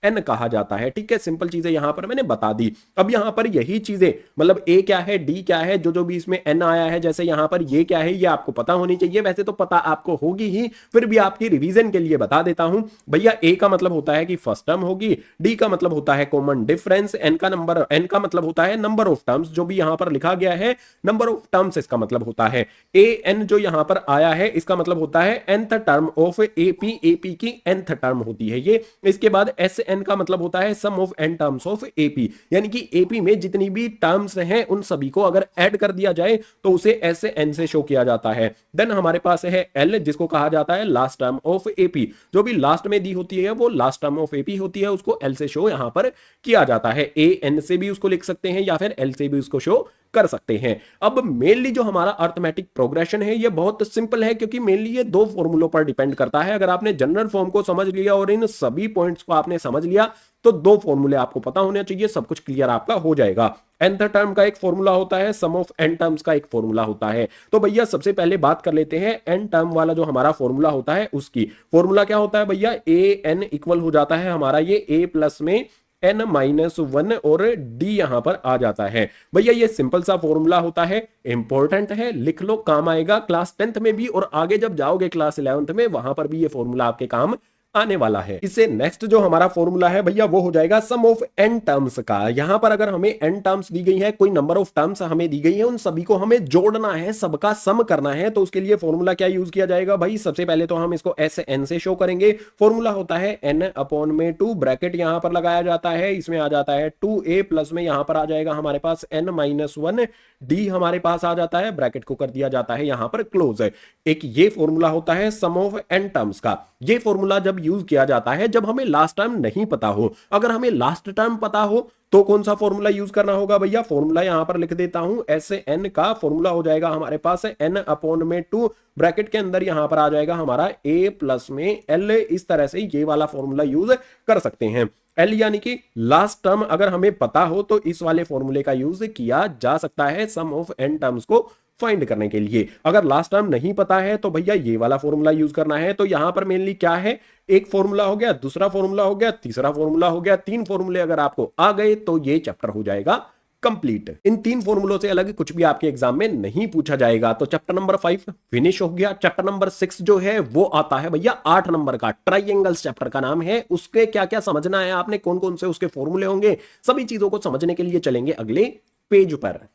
एन कहा जाता है। ठीक है, सिंपल चीजें यहां पर मैंने बता दी। अब यहां पर यही चीजें मतलब ए क्या है, डी क्या है, जो जो भी इसमें एन आया है, जैसे यहां पर ये क्या है, ये आपको पता होनी चाहिए। वैसे तो पता आपको होगी ही, फिर भी आपकी रिवीजन के लिए बता देता हूं भैया। ए का मतलब होता है कि फर्स्ट टर्म होगी, डी का मतलब होता है कॉमन डिफरेंस, एन का मतलब होता है नंबर ऑफ टर्म्स, जो भी यहां पर लिखा गया है नंबर ऑफ टर्म्स इसका मतलब होता है। ए एन जो यहां पर आया है इसका मतलब होता है nth term of AP, AP की nth टर्म होती है ये। इसके बाद एस एन का मतलब होता है sum of n terms of AP, यानी कि एपी में जितनी भी टर्म्स हैं उन सभी को अगर ऐड कर दिया जाए तो उसे एस एन से शो किया जाता है। देन हमारे पास है एल, जिसको कहा जाता है लास्ट टर्म ऑफ एपी, जो भी लास्ट में दी होती है वो लास्ट टर्म ऑफ एपी होती है, उसको एल से शो यहां पर किया जाता है। ए एन से भी उसको लिख सकते हैं या फिर एल से भी उसको शो कर सकते हैं। अब मेनली जो हमारा अर्थमेटिक प्रोग्रेशन है ये बहुत सिंपल है, क्योंकि मेनली ये दो फॉर्मूलों पर डिपेंड करता है। अगर आपने जनरल फॉर्म को समझ लिया और इन सभी पॉइंट्स को आपने समझ लिया तो दो फॉर्मूले आपको पता होने चाहिए, सब कुछ क्लियर आपका हो जाएगा। nth टर्म का एक फॉर्मूला होता है, सम ऑफ n टर्म्स का एक फॉर्मूला होता है। तो भैया सबसे पहले बात कर लेते हैं n टर्म वाला जो हमारा फॉर्मूला होता है उसकी। फॉर्मूला क्या होता है भैया, ए एन इक्वल हो जाता है हमारा ये a प्लस में n-1 और d यहां पर आ जाता है। भैया ये सिंपल सा फॉर्मूला होता है, इंपॉर्टेंट है, लिख लो, काम आएगा क्लास 10th में भी, और आगे जब जाओगे क्लास 11th में वहां पर भी ये फॉर्मूला आपके काम आने वाला है। इससे नेक्स्ट जो हमारा फॉर्मूला है भैया वो हो जाएगा सम ऑफ n टर्म्स का। यहां पर अगर हमें n टर्म्स दी गई है, कोई नंबर ऑफ टर्म्स हमें दी गई है, उन सभी को हमें जोड़ना है, सबका सम करना है, तो उसके लिए फॉर्मूला क्या यूज किया जाएगा भाई, सबसे पहले तो हम इसको एस एन से शो करेंगे। फॉर्मूला होता है n/2, ब्रैकेट यहां पर लगाया जाता है, इसमें आ जाता है 2a प्लस में यहां पर आ जाएगा हमारे पास n-1, d हमारे पास आ जाता है, ब्रैकेट को कर दिया जाता है यहां पर क्लोज। एक ये फॉर्मूला होता है सम ऑफ n टर्म्स का। ये फॉर्मूला जब यूज किया जाता है जब हमें लास्ट टर्म नहीं पता हो। अगर हमें लास्ट टर्म पता हो तो कौन सा फॉर्मूला यूज करना होगा भैया, फॉर्मूला यहां पर लिख देता हूं, एस एन का फॉर्मूला हो जाएगा हमारे पास n/2, ब्रैकेट के अंदर यहां पर आ जाएगा हमारा a प्लस में l। इस तरह से ये वाला फॉर्मूला यूज कर सकते हैं। एल यानी कि लास्ट टर्म अगर हमें पता हो तो इस वाले फॉर्मूले का यूज किया जा सकता है सम ऑफ n टर्म्स को फाइंड करने के लिए। अगर लास्ट टर्म नहीं पता है तो भैया ये वाला फॉर्मूला यूज करना है। तो यहां पर मेनली क्या है, एक फॉर्मूला हो गया, दूसरा फॉर्मूला हो गया, तीसरा फॉर्मूला हो गया, 3 फॉर्मूले अगर आपको आ गए तो ये चैप्टर हो जाएगा कंप्लीट। इन 3 फॉर्मूलों से अलग कुछ भी आपके एग्जाम में नहीं पूछा जाएगा। तो चैप्टर नंबर 5 फिनिश हो गया। चैप्टर नंबर 6 जो है वो आता है भैया 8 नंबर का, ट्राइंगल्स चैप्टर का नाम है। उसके क्या क्या समझना है आपने, कौन कौन से उसके फॉर्मूले होंगे, सभी चीजों को समझने के लिए चलेंगे अगले पेज पर।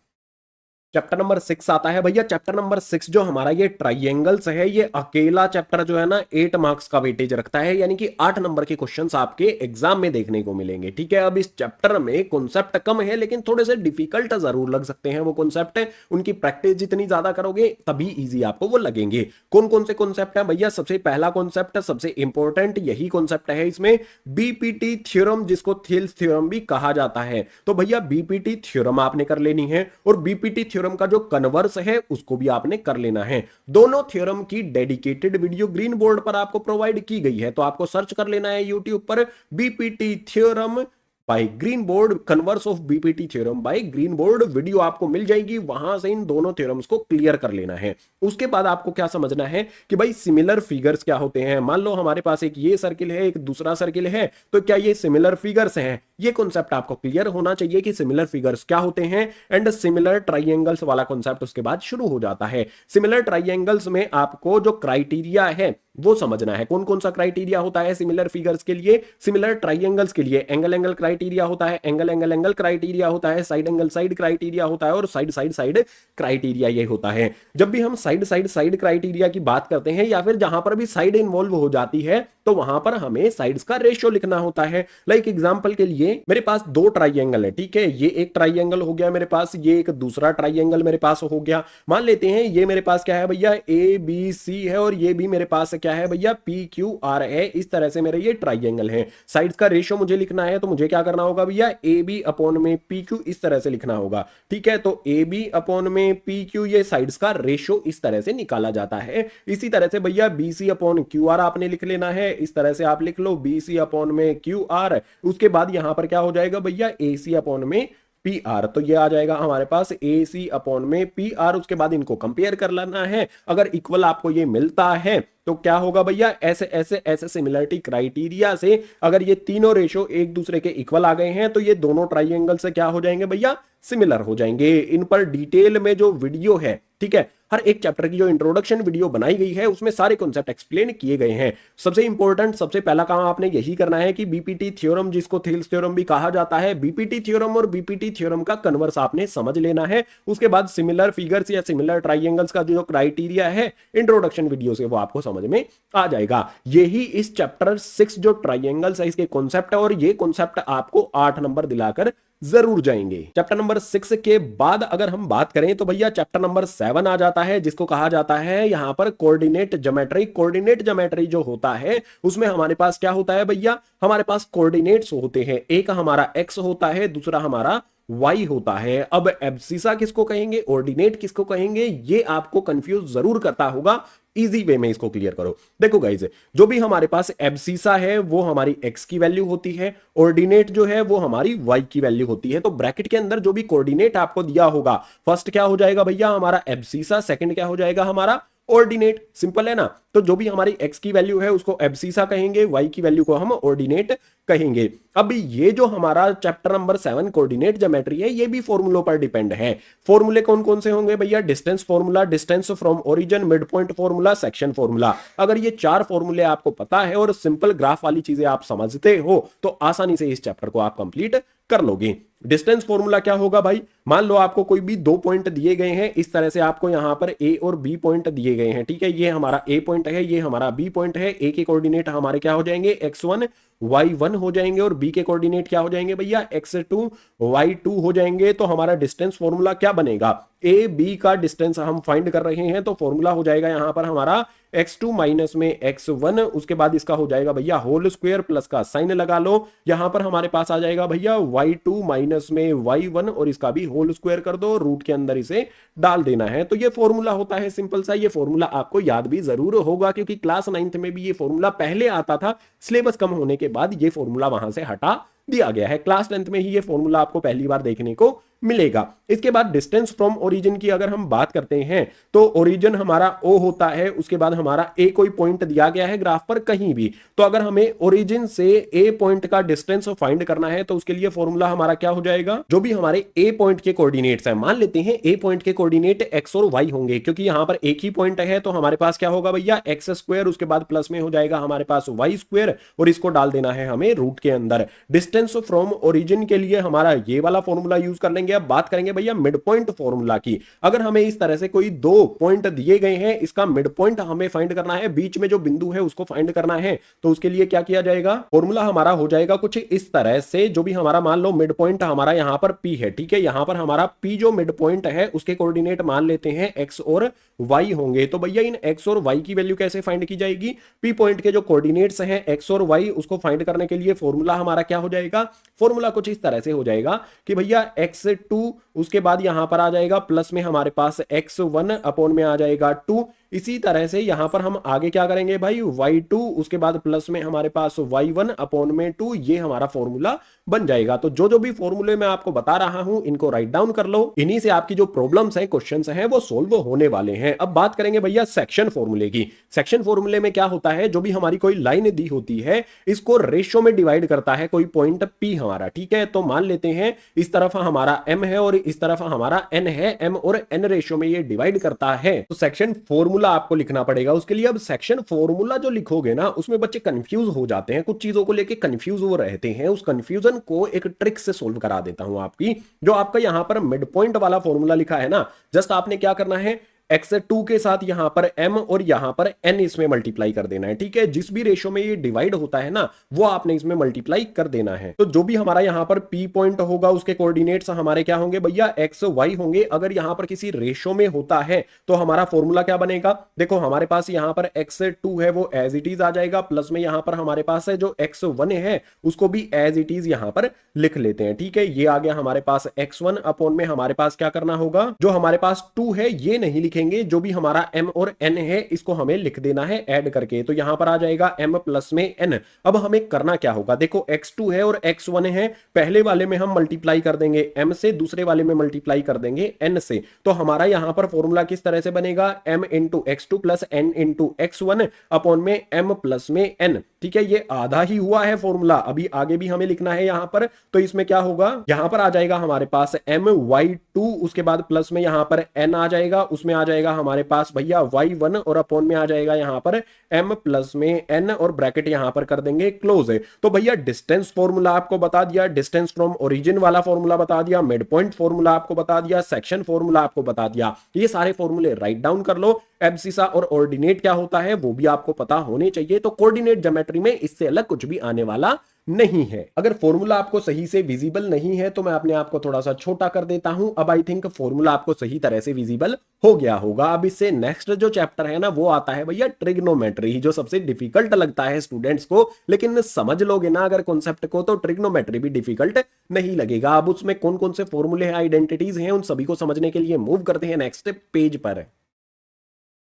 चैप्टर नंबर 6 आता है भैया। चैप्टर नंबर 6 जो हमारा ये ट्राइंगल्स है, ये अकेला चैप्टर जो है ना 8 मार्क्स का वेटेज रखता है, यानी कि 8 नंबर के क्वेश्चंस आपके एग्जाम में देखने को मिलेंगे। ठीक है, अब इस चैप्टर में कॉन्सेप्ट कम है लेकिन थोड़े से डिफिकल्ट जरूर लग सकते हैं वो कॉन्सेप्ट। उनकी प्रैक्टिस जितनी ज्यादा करोगे तभी इजी आपको वो लगेंगे। कौन कौन से कॉन्सेप्ट है भैया, सबसे पहला कॉन्सेप्ट, सबसे इंपॉर्टेंट यही कॉन्सेप्ट है इसमें, बीपीटी थ्योरम, जिसको थिल्स थ्योरम भी कहा जाता है। तो भैया बीपीटी थ्योरम आपने कर लेनी है, और बीपीटी थ्योरम का जो कन्वर्स है उसको भी आपने कर लेना है। दोनों थ्योरम की डेडिकेटेड वीडियो ग्रीन बोर्ड पर आपको प्रोवाइड की गई है, तो आपको सर्च कर लेना है यूट्यूब पर BPT theorem by green board, converse of BPT theorem by green board, video आपको मिल जाएगी, वहां से इन दोनों थ्योरम्स को क्लियर कर लेना है। उसके बाद आपको क्या समझना है कि भाई सिमिलर फिगर्स क्या होते हैं। मान लो हमारे पास एक ये सर्किल है, एक दूसरा सर्किल है, तो क्या ये सिमिलर फिगर्स हैं, ये कॉन्सेप्ट आपको क्लियर होना चाहिए कि सिमिलर फिगर्स क्या होते हैं एंड सिमिलर ट्राइंगल्स वाला कॉन्सेप्ट उसके बाद शुरू हो जाता है। सिमिलर ट्राइंगल्स में आपको जो क्राइटेरिया है वो समझना है। कौन कौन सा क्राइटेरिया होता है सिमिलर फिगर्स के लिए, सिमिलर ट्राइंगल्स के लिए एंगल एंगल क्राइटेरिया होता है, एंगल एंगल एंगल क्राइटेरिया होता है, साइड एंगल साइड क्राइटेरिया होता है और साइड साइड साइड क्राइटेरिया ये होता है। जब भी हम साइड साइड साइड क्राइटेरिया की बात करते हैं या फिर जहां पर भी साइड इन्वॉल्व हो जाती है तो वहां पर हमें साइड्स का रेशियो लिखना होता है। लाइक एग्जांपल के लिए मेरे पास दो ट्राइंगल है, ठीक है, ये एक ट्राइंगल हो गया मेरे पास, ये एक दूसरा ट्राइंगल मेरे पास हो गया। मान लेते हैं ये मेरे पास क्या है भैया ए बी सी है और ये भी मेरे पास क्या है भैया पी क्यू आर है। इस तरह से मेरे ये ट्राइंगल है। साइड्स का रेशियो मुझे लिखना है तो मुझे क्या करना होगा भैया ए बी अपॉन में पी क्यू इस तरह से लिखना होगा, ठीक है। तो ए बी अपॉन में पी क्यू ये साइड्स का रेशियो इस तरह से निकाला जाता है। इसी तरह से भैया B C upon Q R आपने लिख लेना है, इस तरह से आप लिख लो बी सी अपॉन में क्यू आर। उसके बाद यहां पर क्या हो जाएगा भैया ए सी अपॉन में पी आर। तो ये आ जाएगा हमारे पास ए सी अपॉन में पी आर। उसके बाद इनको कंपेयर कर लेना है। अगर इक्वल आपको ये मिलता है तो क्या होगा भैया ऐसे ऐसे ऐसे सिमिलरिटी क्राइटेरिया से अगर ये तीनों रेशो एक दूसरे के इक्वल आ गए हैं तो ये दोनों ट्राइंगल से क्या हो जाएंगे भैया सिमिलर हो जाएंगे। इन पर डिटेल में जो वीडियो है, ठीक है, हर एक चैप्टर की जो इंट्रोडक्शन वीडियो बनाई गई है उसमें सारे कॉन्सेप्ट एक्सप्लेन किए गए हैं। सबसे इंपॉर्टेंट सबसे पहला काम आपने यही करना है कि बीपीटी थ्योरम जिसको थेल्स थ्योरम भी कहा जाता है, बीपीटी थ्योरम और बीपीटी थ्योरम का कन्वर्स आपने समझ लेना है। उसके बाद सिमिलर फिगर्स या सिमिलर ट्राइंगल्स का जो क्राइटेरिया है इंट्रोडक्शन वीडियो से वो आपको समझ में आ जाएगा। यही इस चैप्टर 6 जो ट्राइंगल्स है इसके कॉन्सेप्ट है और ये कॉन्सेप्ट आपको 8 नंबर दिलाकर जरूर जाएंगे। चैप्टर नंबर 6 के बाद अगर हम बात करें तो भैया चैप्टर नंबर 7 आ जाता है जिसको कहा जाता है यहां पर कोऑर्डिनेट ज्योमेट्री। कोऑर्डिनेट ज्योमेट्री जो होता है उसमें हमारे पास क्या होता है भैया, हमारे पास कोऑर्डिनेट्स होते हैं। एक हमारा एक्स होता है, दूसरा हमारा वाई होता है। अब एब्सिसा किसको कहेंगे, ऑर्डिनेट किसको कहेंगे, ये आपको कंफ्यूज जरूर करता होगा। इजी वे में इसको क्लियर करो। देखो गाइज, जो भी हमारे पास एब्सिसा है वो हमारी एक्स की वैल्यू होती है, ऑर्डिनेट जो है वो हमारी वाई की वैल्यू होती है। तो ब्रैकेट के अंदर जो भी कोऑर्डिनेट आपको दिया होगा, फर्स्ट क्या हो जाएगा भैया हमारा एब्सिसा, सेकंड क्या हो जाएगा हमारा ऑर्डिनेट। सिंपल है ना। तो जो भी हमारी एक्स की वैल्यू है उसको एब्सिसा कहेंगे, वाई की वैल्यू को हम ऑर्डिनेट कहेंगे। अब ये जो हमारा चैप्टर नंबर 7 कोऑर्डिनेट ज्योमेट्री है ये भी फॉर्मूलों पर डिपेंड है। फॉर्मूले कौन कौन से होंगे भैया, distance formula, distance from origin, mid point formula, section formula. अगर ये 4 फॉर्मूले आपको पता है और सिंपल ग्राफ वाली चीजें आप समझते हो तो आसानी से इस चैप्टर को आप कंप्लीट कर लोगे। डिस्टेंस फॉर्मूला क्या होगा भाई, मान लो आपको कोई भी 2 पॉइंट दिए गए हैं, इस तरह से आपको यहां पर ए और बी पॉइंट दिए गए हैं, ठीक है। ये हमारा ए पॉइंट है, ये हमारा बी पॉइंट है। ए के कोऑर्डिनेट हमारे क्या हो जाएंगे x1 y1 हो जाएंगे और बी के कोऑर्डिनेट क्या हो जाएंगे भैया x2 y2 हो जाएंगे। तो हमारा डिस्टेंस फॉर्मूला क्या बनेगा, ए बी का डिस्टेंस हम फाइंड कर रहे हैं तो फॉर्मूला हो जाएगा यहां पर हमारा x2 माइनस में x1। उसके बाद इसका हो जाएगा भैया होल स्क्वायर, प्लस का साइन लगा लो। यहां पर हमारे पास आ जाएगा भैया y2 माइनस में y1 और इसका भी होल स्क्वायर कर दो, रूट के अंदर इसे डाल देना है। तो ये फॉर्मूला होता है सिंपल सा। ये फॉर्मूला आपको याद भी जरूर होगा क्योंकि क्लास 9th में भी ये फॉर्मूला पहले आता था, सिलेबस कम होने के बाद ये फॉर्मूला वहां से हटा दिया गया है। क्लास 10th में ही ये फॉर्मूला आपको पहली बार देखने को मिलेगा। इसके बाद डिस्टेंस फ्रॉम ओरिजिन की अगर हम बात करते हैं तो ओरिजिन हमारा ओ होता है, उसके बाद हमारा ए कोई पॉइंट दिया गया है ग्राफ पर कहीं भी, तो अगर हमें ओरिजिन से ए पॉइंट का डिस्टेंस फाइंड करना है तो उसके लिए फॉर्मूला हमारा क्या हो जाएगा, जो भी हमारे ए पॉइंट के कोऑर्डिनेट्स हैं, मान लेते हैं ए पॉइंट के कोऑर्डिनेट एक्स और वाई होंगे क्योंकि यहां पर एक ही पॉइंट है तो हमारे पास क्या होगा भैया एक्स स्क्वायर, उसके बाद प्लस में हो जाएगा हमारे पास वाई स्क्वायर और इसको डाल देना है हमें रूट के अंदर। डिस्टेंस फ्रॉम ओरिजिन के लिए हमारा ये वाला फॉर्मूला यूज कर लेंगे। अब बात करेंगे भैया मिड पॉइंट फॉर्मूला की। अगर हमें इस तरह से कोई 2 पॉइंट दिए गए हैं, इसका मिड पॉइंट हमें फाइंड करना है, बीच में जो बिंदु है उसको फाइंड करना है, तो उसके लिए क्या किया जाएगा, फॉर्मूला हमारा हो जाएगा कुछ इस तरह से। जो भी हमारा मान लो मिड पॉइंट हमारा यहां पर P है, ठीक है, यहां पर हमारा P जो मिड पॉइंट है उसके कोऑर्डिनेट मान लेते हैं x और y होंगे। तो भैया इन x और y की वैल्यू कैसे फाइंड की जाएगी, P पॉइंट के जो कोऑर्डिनेट्स हैं x और y उसको फाइंड करने के लिए फॉर्मूला हमारा क्या हो जाएगा, फॉर्मूला कुछ इस तरह से हो जाएगा कि भैया x2 उसके बाद यहां पर आ जाएगा प्लस में हमारे पास x1 अपॉन में आ जाएगा 2। इसी तरह से यहां पर हम आगे क्या करेंगे भाई y2, उसके बाद प्लस में हमारे पास y1 अपॉन में 2, ये हमारा फॉर्मूला बन जाएगा। तो जो जो भी फॉर्मूले मैं आपको बता रहा हूं इनको राइट डाउन कर लो, इन्हीं से आपकी जो प्रॉब्लम्स हैं, क्वेश्चंस हैं, वो सोल्व होने वाले हैं। अब बात करेंगे भैया सेक्शन फॉर्मूले की। सेक्शन फॉर्मूले में क्या होता है, जो भी हमारी कोई लाइन दी होती है इसको रेशियो में डिवाइड करता है कोई पॉइंट P हमारा, ठीक है। तो मान लेते हैं इस तरफ हमारा M है और इस तरफ हमारा N है, M और N रेशियो में ये डिवाइड करता है। तो सेक्शन फॉर्मूला आपको लिखना पड़ेगा उसके लिए। अब सेक्शन फॉर्मूला जो लिखोगे ना उसमें बच्चे कंफ्यूज हो जाते हैं, कुछ चीजों को लेके कंफ्यूज वो रहते हैं। उस कंफ्यूजन को एक ट्रिक से सोल्व करा देता हूं आपकी। जो आपका यहां पर मिड पॉइंट वाला फॉर्मूला लिखा है ना, जस्ट आपने क्या करना है, x2 के साथ यहां पर m और यहां पर n इसमें मल्टीप्लाई कर देना है, ठीक है। जिस भी रेशियो में ये डिवाइड होता है ना वो आपने इसमें मल्टीप्लाई कर देना है। तो जो भी हमारा यहां पर p पॉइंट होगा उसके कोऑर्डिनेट्स हमारे क्या होंगे भैया, x y होंगे। अगर यहां पर किसी रेशियो में होता है तो हमारा फॉर्मूला क्या बनेगा, देखो हमारे पास यहां पर x2 है वो एज इट इज आ जाएगा, प्लस में यहां पर हमारे पास है जो x1 है उसको भी एज इट इज यहां पर लिख लेते हैं, ठीक है। ये आ गया हमारे पास x1 अपॉन में हमारे पास क्या करना होगा, जो हमारे पास 2 है ये नहीं लिखेंगे, जो भी हमारा m और n है इसको हमें लिख देना है ऐड करके। तो यहां पर आ जाएगा m प्लस में n। अब हमें करना क्या होगा, देखो x2 है और x1 है, पहले वाले में हम मल्टीप्लाई कर देंगे m से, दूसरे वाले में मल्टीप्लाई कर देंगे n से। तो हमारा यहां पर फॉर्मूला किस तरह से बनेगा, m into x2 plus n into x1 upon में m प्लस में n, ठीक है। ये आधा ही हुआ है फॉर्मूला, अभी आगे भी हमें लिखना है यहां पर। तो इसमें क्या होगा, यहां पर आ जाएगा हमारे पास my2, उसके बाद प्लस में यहां पर n आ जाएगा, उसमें आ जाएगा हमारे पास भैया y1 और अपॉन में आ जाएगा यहां पर m प्लस में n और ब्रैकेट यहां पर कर देंगे क्लोज है। तो भैया डिस्टेंस फॉर्मूला आपको बता दिया, डिस्टेंस फ्रॉम ओरिजिन वाला फॉर्मूला बता दिया, मिड पॉइंट फॉर्मूला आपको बता दिया, सेक्शन फॉर्मूला आपको बता दिया। ये सारे फॉर्मूले राइट डाउन कर लो। एब्सिसा और ऑर्डिनेट क्या होता है वो भी आपको पता होने चाहिए। तो कोऑर्डिनेट ज्योमेट्री में इससे अलग कुछ भी आने वाला नहीं है। अगर फॉर्मूला आपको सही से विजिबल नहीं है तो मैं अपने आप को थोड़ा सा छोटा कर देता हूं। अब आई थिंक फॉर्मूला आपको सही तरह से विजिबल हो गया होगा। अब इससे नेक्स्ट जो चैप्टर है ना वो आता है भैया ट्रिग्नोमेट्री, जो सबसे डिफिकल्ट लगता है स्टूडेंट्स को, लेकिन समझ लोगे ना अगर कॉन्सेप्ट को तो ट्रिग्नोमेट्री भी डिफिकल्ट नहीं लगेगा। अब उसमें कौन कौन से फॉर्मूले हैं, आइडेंटिटीज हैं, उन सभी को समझने के लिए मूव करते हैं नेक्स्ट पेज पर।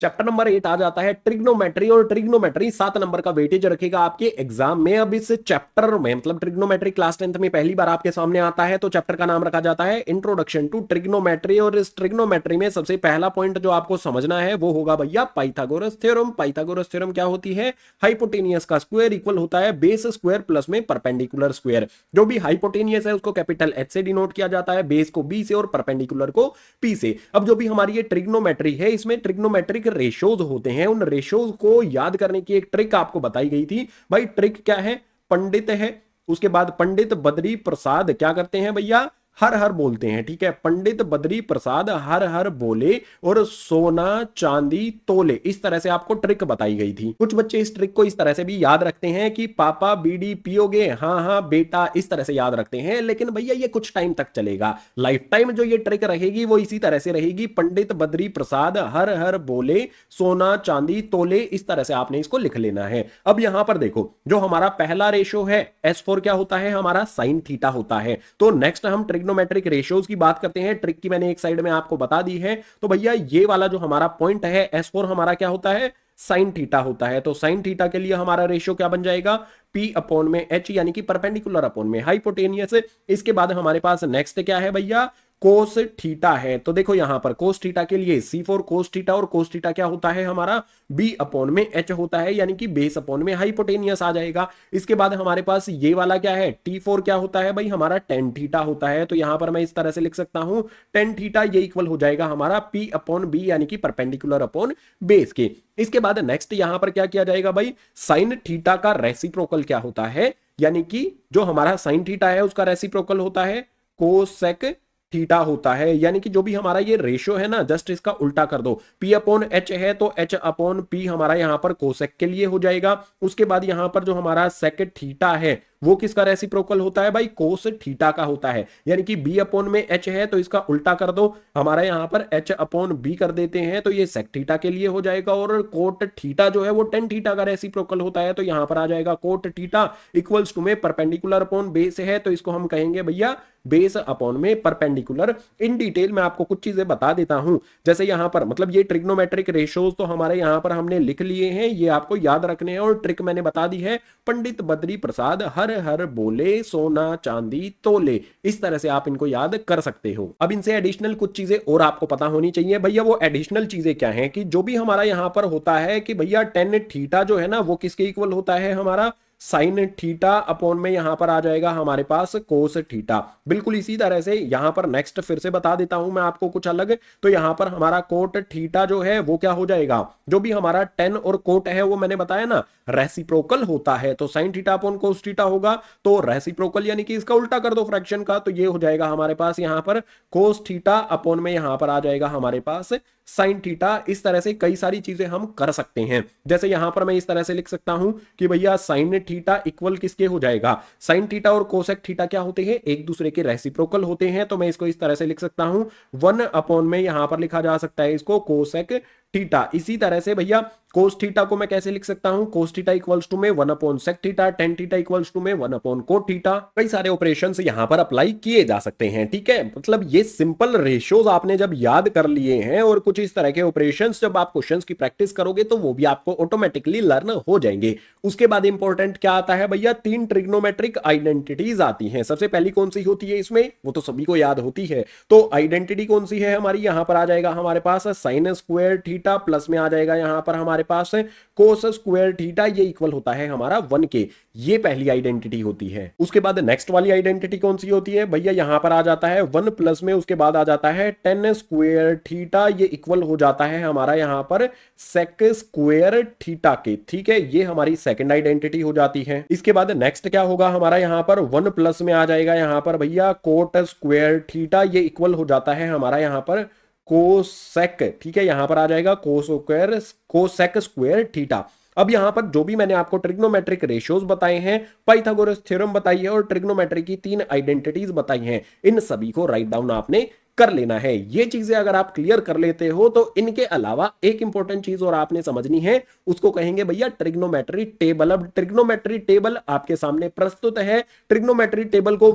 चैप्टर नंबर 8 आ जाता है ट्रिग्नोमेट्री, और ट्रिग्नोमेट्री 7 नंबर का वेटेज रखेगा आपके एग्जाम में। अब इस चैप्टर में मतलब ट्रिग्नोमेट्री क्लास 10th में पहली बार आपके सामने आता है, तो चैप्टर का नाम रखा जाता है इंट्रोडक्शन टू ट्रिग्नोमेट्री। और इस ट्रिग्नोमेट्री में सबसे पहला पॉइंट जो आपको समझना है वो होगा भैया पाइथागोरस थ्योरम। पाइथागोरस थ्योरम क्या होती है, हाइपोटेनियस का स्क्वायर इक्वल होता है बेस स्क्वायर प्लस में परपेंडिकुलर स्क्वायर। जो भी हाइपोटेनियस है उसको कैपिटल H से डिनोट किया जाता है, बेस को B से और परपेंडिकुलर को P से। अब जो भी हमारी ये ट्रिग्नोमेट्री है इसमें ट्रिग्नोमेट्रिक रेशियोज होते हैं, उन रेशियोज को याद करने की एक ट्रिक आपको बताई गई थी। भाई ट्रिक क्या है, पंडित है, उसके बाद पंडित बद्री प्रसाद क्या करते हैं भैया, हर हर बोलते हैं, ठीक है। पंडित बद्री प्रसाद हर हर बोले और सोना चांदी तोले, इस तरह से आपको ट्रिक बताई गई थी। कुछ बच्चे इस ट्रिक को इस तरह से भी याद रखते हैं कि पापा बीड़ी पियोगे, हाँ हाँ बेटा, इस तरह से याद रखते हैं। लेकिन भैया ये कुछ टाइम तक चलेगा, लाइफ टाइम जो ये ट्रिक रहेगी वो इसी तरह से रहेगी, पंडित बद्री प्रसाद हर हर बोले सोना चांदी तोले, इस तरह से आपने इसको लिख लेना है। अब यहां पर देखो जो हमारा पहला रेशो है S4 क्या होता है, हमारा साइन थीटा होता है। तो नेक्स्ट हम ट्रिग्नोमेट्रिक रेशियोज की बात करते हैं, ट्रिक की मैंने एक साइड में आपको बता दी है। तो भैया ये वाला जो हमारा पॉइंट है S4 हमारा क्या होता है, साइन थीटा होता है। तो साइन थीटा के लिए हमारा रेशियो क्या बन जाएगा, P अपॉन में H, यानी कि परपेंडिकुलर अपॉन में हाइपोटेनियस। इसके बाद हमारे पास नेक्स्ट क्या है भैया, कोस थीटा है। तो देखो यहां पर कोस थीटा के लिए C4 कोस थीटा, और कोस थीटा क्या होता है हमारा B अपॉन में H होता है, यानी कि बेस अपॉन में हाइपोटेनियस आ जाएगा। इसके बाद हमारे पास ये वाला क्या है, T4 क्या होता है भाई, हमारा टेन थीटा होता है। तो यहां पर मैं इस तरह से लिख सकता हूं टेन थीटा, ये इक्वल हो जाएगा हमारा P अपॉन B, यानी कि परपेंडिकुलर अपॉन बेस के। इसके बाद नेक्स्ट यहां पर क्या किया जाएगा भाई, साइन थीटा का रेसिप्रोकल क्या होता है, यानी कि जो हमारा साइन थीटा है उसका रेसिप्रोकल होता है कोसेक थीटा होता है। यानी कि जो भी हमारा ये रेशियो है ना, जस्ट इसका उल्टा कर दो, P अपॉन H है तो H अपॉन P हमारा यहां पर कोसेक के लिए हो जाएगा। उसके बाद यहां पर जो हमारा सेक थीटा है वो किसका रेसिप्रोकल होता है भाई, कोस थीटा का होता है। यानी कि b अपॉन में h है तो इसका उल्टा कर दो, हमारा यहां पर h अपॉन b कर देते हैं तो ये सेक थीटा के लिए हो जाएगा, और कोट थीटा जो है वो टेन थीटा का रेसिप्रोकल होता है, तो यहां पर आ जाएगा कोट थीटा इक्वल्स टू में परपेंडिकुलर अपॉन बेस है तो इसको हम कहेंगे भैया बेस अपॉन में परपेंडिकुलर। इन डिटेल में आपको कुछ चीजें बता देता हूं, जैसे यहां पर मतलब ये ट्रिग्नोमेट्रिक रेशियोज तो हमारे यहां पर हमने लिख लिए हैं, ये आपको याद रखने हैं, और ट्रिक मैंने बता दी है, पंडित बद्री प्रसाद हर हर बोले सोना चांदी तोले, इस तरह से आप इनको याद कर सकते हो। अब इनसे एडिशनल कुछ चीजें और आपको पता होनी चाहिए भैया, वो एडिशनल चीजें क्या है कि जो भी हमारा यहां पर होता है कि भैया टेन थीटा जो है ना वो किसके इक्वल होता है, हमारा साइन थीटा अपॉन में यहां पर आ जाएगा हमारे पास कोस थीटा। बिल्कुल इसी तरह से यहां पर नेक्स्ट फिर से बता देता हूं मैं आपको कुछ अलग, तो यहां पर हमारा कोट थीटा जो है वो क्या हो जाएगा, जो भी हमारा टेन और कोट है वो मैंने बताया ना रेसिप्रोकल होता है, तो sine theta upon cos theta होगा, तो रेसिप्रोकल यानी कि इसका उल्टा कर दो फ्रैक्शन का, तो ये हो जाएगा हमारे पास यहां पर कोस थीटा अपॉन में यहां पर आ जाएगा हमारे पास साइन थीटा। इस तरह से कई सारी चीजें हम कर सकते हैं, जैसे यहां पर मैं इस तरह से लिख सकता हूं कि भैया साइन थीटा इक्वल किसके हो जाएगा, साइन थीटा और कोसेक थीटा क्या होते हैं, एक दूसरे के रेसिप्रोकल होते हैं, तो मैं इसको इस तरह से लिख सकता हूं 1 अपॉन में यहां पर लिखा जा सकता है इसको कोसेक थीटा। इसी तरह से भैया कोस थीटा को मैं कैसे लिख सकता हूं, कोस थीटा इक्वल्स टू में 1 upon sec theta, tan theta equals to में 1 अपॉन कोट थीटा। कई सारे ऑपरेशंस यहां पर अप्लाई किए जा सकते हैं, ठीक है। मतलब ये सिंपल रेशियोज आपने जब याद कर लिए हैं और कुछ इस तरह के ऑपरेशंस जब आप क्वेश्चंस की प्रैक्टिस करोगे तो वो भी आपको ऑटोमेटिकली लर्न हो जाएंगे। उसके बाद इंपॉर्टेंट क्या आता है भैया, तीन ट्रिग्नोमेट्रिक आइडेंटिटीज आती हैं। सबसे पहली कौन सी होती है इसमें, वो तो सभी को याद होती है, तो आइडेंटिटी कौन सी है हमारी, यहां पर आ जाएगा हमारे पास साइन स्क्वायर थीटा प्लस में आ जाएगा यहां पर हमारे पास कोस स्क्वायर थीटा, ये इक्वल होता है हमारा 1 के, ये पहली आइडेंटिटी होती है। उसके बाद नेक्स्ट वाली आइडेंटिटी कौन सी होती है भैया, यहां पर आ जाता है 1 प्लस में उसके बाद आ जाता है टेन स्क्वायर थीटा, ये इक्वल हो जाता है हमारा यहां पर सेक स्क्वायर थीटा के, ठीक है। ये हमारी सेकंड आइडेंटिटी हो जाती है। इसके बाद नेक्स्ट क्या होगा हमारा, यहां पर 1 प्लस में आ जाएगा यहां पर भैया कोट स्क्वायर थीटा, ये इक्वल हो जाता है हमारा यहां पर कोसेक, ठीक है। यहां पर आ जाएगा कोसेक स्क्वायर थीटा। अब यहां पर जो भी मैंने आपको ट्रिग्नोमेट्रिक रेशियोज बताए हैं, पाइथागोरस थ्योरम बताई है और ट्रिग्नोमेट्री की तीन आइडेंटिटीज बताई हैं, इन सभी को राइट डाउन आपने कर लेना है। ये चीजें अगर आप क्लियर कर लेते हो तो इनके अलावा एक इंपॉर्टेंट चीज और आपने समझनी है, उसको कहेंगे भैया ट्रिग्नोमेट्री टेबल। अब ट्रिग्नोमेट्री टेबल आपके सामने प्रस्तुत है। ट्रिग्नोमेट्री टेबल को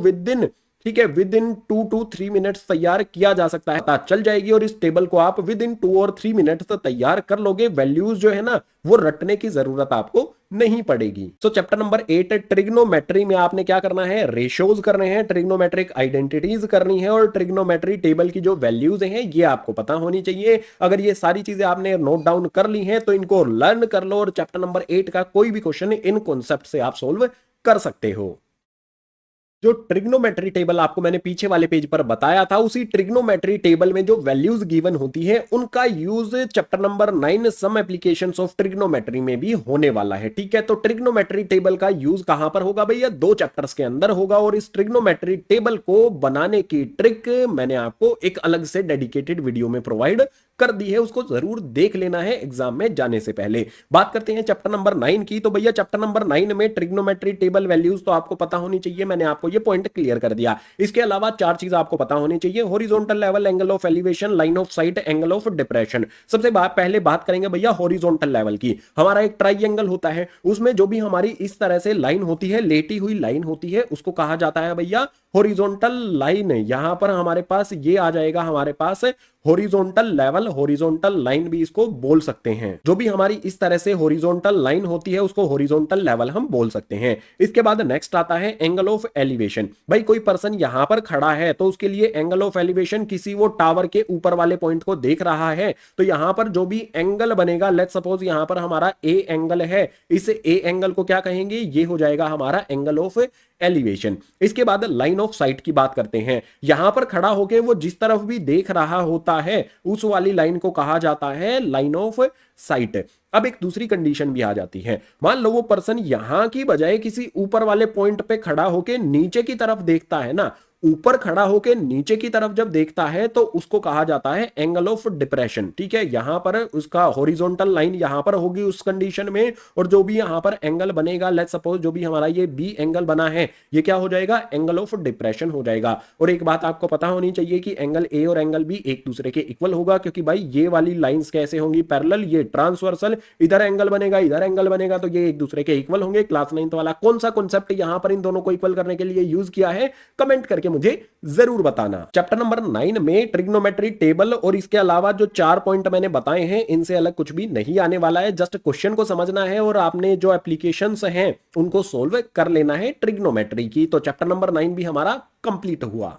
ठीक है विद इन 2 to 3 मिनट्स तैयार किया जा सकता है, पता चल जाएगी, और इस टेबल को आप विद इन 2 और 3 मिनट्स तैयार कर लोगे। वैल्यूज जो है ना वो रटने की जरूरत आपको नहीं पड़ेगी। सो चैप्टर नंबर 8 ट्रिग्नोमेट्री में आपने क्या करना है, रेशियोज करने हैं, ट्रिग्नोमेट्रिक आइडेंटिटीज करनी है, और ट्रिग्नोमेट्री टेबल की जो वैल्यूज हैं ये आपको पता होनी चाहिए। अगर ये सारी चीजें आपने नोट डाउन कर ली हैं तो इनको लर्न कर लो, और चैप्टर नंबर 8 का कोई भी क्वेश्चन इन कॉन्सेप्ट से आप सोल्व कर सकते हो। जो ट्रिग्नोमेट्री टेबल आपको मैंने पीछे वाले पेज पर बताया था, उसी ट्रिग्नोमेट्री टेबल में जो वैल्यूज गिवन होती है उनका use chapter number 9 some applications of trigonometry में भी होने वाला है, ठीक है। तो ट्रिग्नोमेट्री टेबल का यूज कहां पर होगा भैया, 2 चैप्टर्स के अंदर होगा, और इस ट्रिग्नोमेट्री टेबल को बनाने की ट्रिक मैंने आपको एक अलग से डेडिकेटेड वीडियो में प्रोवाइड कर दी है, उसको जरूर देख लेना है एग्जाम में जाने से पहले। बात करते हैं चैप्टर नंबर 9 की, तो भैया चैप्टर नंबर 9 में ट्रिग्नोमेट्री टेबल वैल्यूज तो आपको पता होनी चाहिए, मैंने आपको ये पॉइंट क्लियर कर दिया। इसके अलावा 4 चीज आपको पता होनी चाहिए, horizontal level, angle of elevation, line of site, angle of depression. सबसे पहले बात करेंगे भैया हॉरिजॉन्टल लेवल की। हमारा एक ट्राइएंगल होता है, उसमें जो भी हमारी इस तरह से लाइन होती है, लेटी हुई लाइन होती है, उसको कहा जाता है भैया हॉरिजॉन्टल लाइन। यहां पर हमारे पास ये आ जाएगा हमारे पास हॉरिजॉन्टल लेवल, हॉरिजॉन्टल लाइन भी इसको बोल सकते हैं। जो भी हमारी इस तरह से हॉरिजॉन्टल लाइन होती है उसको हॉरिजॉन्टल लेवल हम बोल सकते हैं। इसके बाद नेक्स्ट आता है एंगल ऑफ एलिवेशन। भाई कोई पर्सन यहां पर खड़ा है तो उसके लिए एंगल ऑफ एलिवेशन किसी वो टावर के ऊपर वाले पॉइंट को देख रहा है, तो यहां पर जो भी एंगल बनेगा, लेट्स सपोज यहां पर हमारा ए एंगल है, इस ए एंगल को क्या कहेंगे, ये हो जाएगा हमारा एंगल ऑफ एलिवेशन। इसके बाद लाइन ऑफ साइट की बात करते हैं। यहां पर खड़ा होकर वो जिस तरफ भी देख रहा होता है उस वाली लाइन को कहा जाता है लाइन ऑफ साइट। अब एक दूसरी कंडीशन भी आ जाती है, मान लो वो पर्सन यहां की बजाय किसी ऊपर वाले पॉइंट पे खड़ा होकर नीचे की तरफ देखता है ना, ऊपर खड़ा होकर नीचे की तरफ जब देखता है तो उसको कहा जाता है एंगल ऑफ डिप्रेशन। ठीक है, यहां पर उसका हॉरिजॉन्टल लाइन यहां पर होगी उस कंडीशन में, और जो भी यहां पर एंगल बनेगा, लेट्स सपोज जो भी हमारा ये बी एंगल बना है, ये क्या हो जाएगा, एंगल ऑफ डिप्रेशन हो जाएगा। और एक बात आपको पता होनी चाहिए कि एंगल ए और एंगल बी एक दूसरे के इक्वल होगा, क्योंकि भाई ये वाली लाइंस कैसे होंगी, पैरेलल, ये ट्रांसवर्सल, इधर एंगल बनेगा इधर एंगल बनेगा, तो ये एक दूसरे के इक्वल होंगे। क्लास 9th वाला कौन सा कॉन्सेप्ट यहां पर इन दोनों को इक्वल करने के लिए यूज किया है, कमेंट करके मुझे जरूर बताना। चैप्टर नंबर 9 में ट्रिग्नोमेट्री टेबल और इसके अलावा जो 4 पॉइंट मैंने बताए हैं, इनसे अलग कुछ भी नहीं आने वाला है। जस्ट क्वेश्चन को समझना है और आपने जो एप्लीकेशंस हैं उनको सोल्व कर लेना है ट्रिग्नोमेट्री की। तो चैप्टर नंबर 9 भी हमारा कंप्लीट हुआ।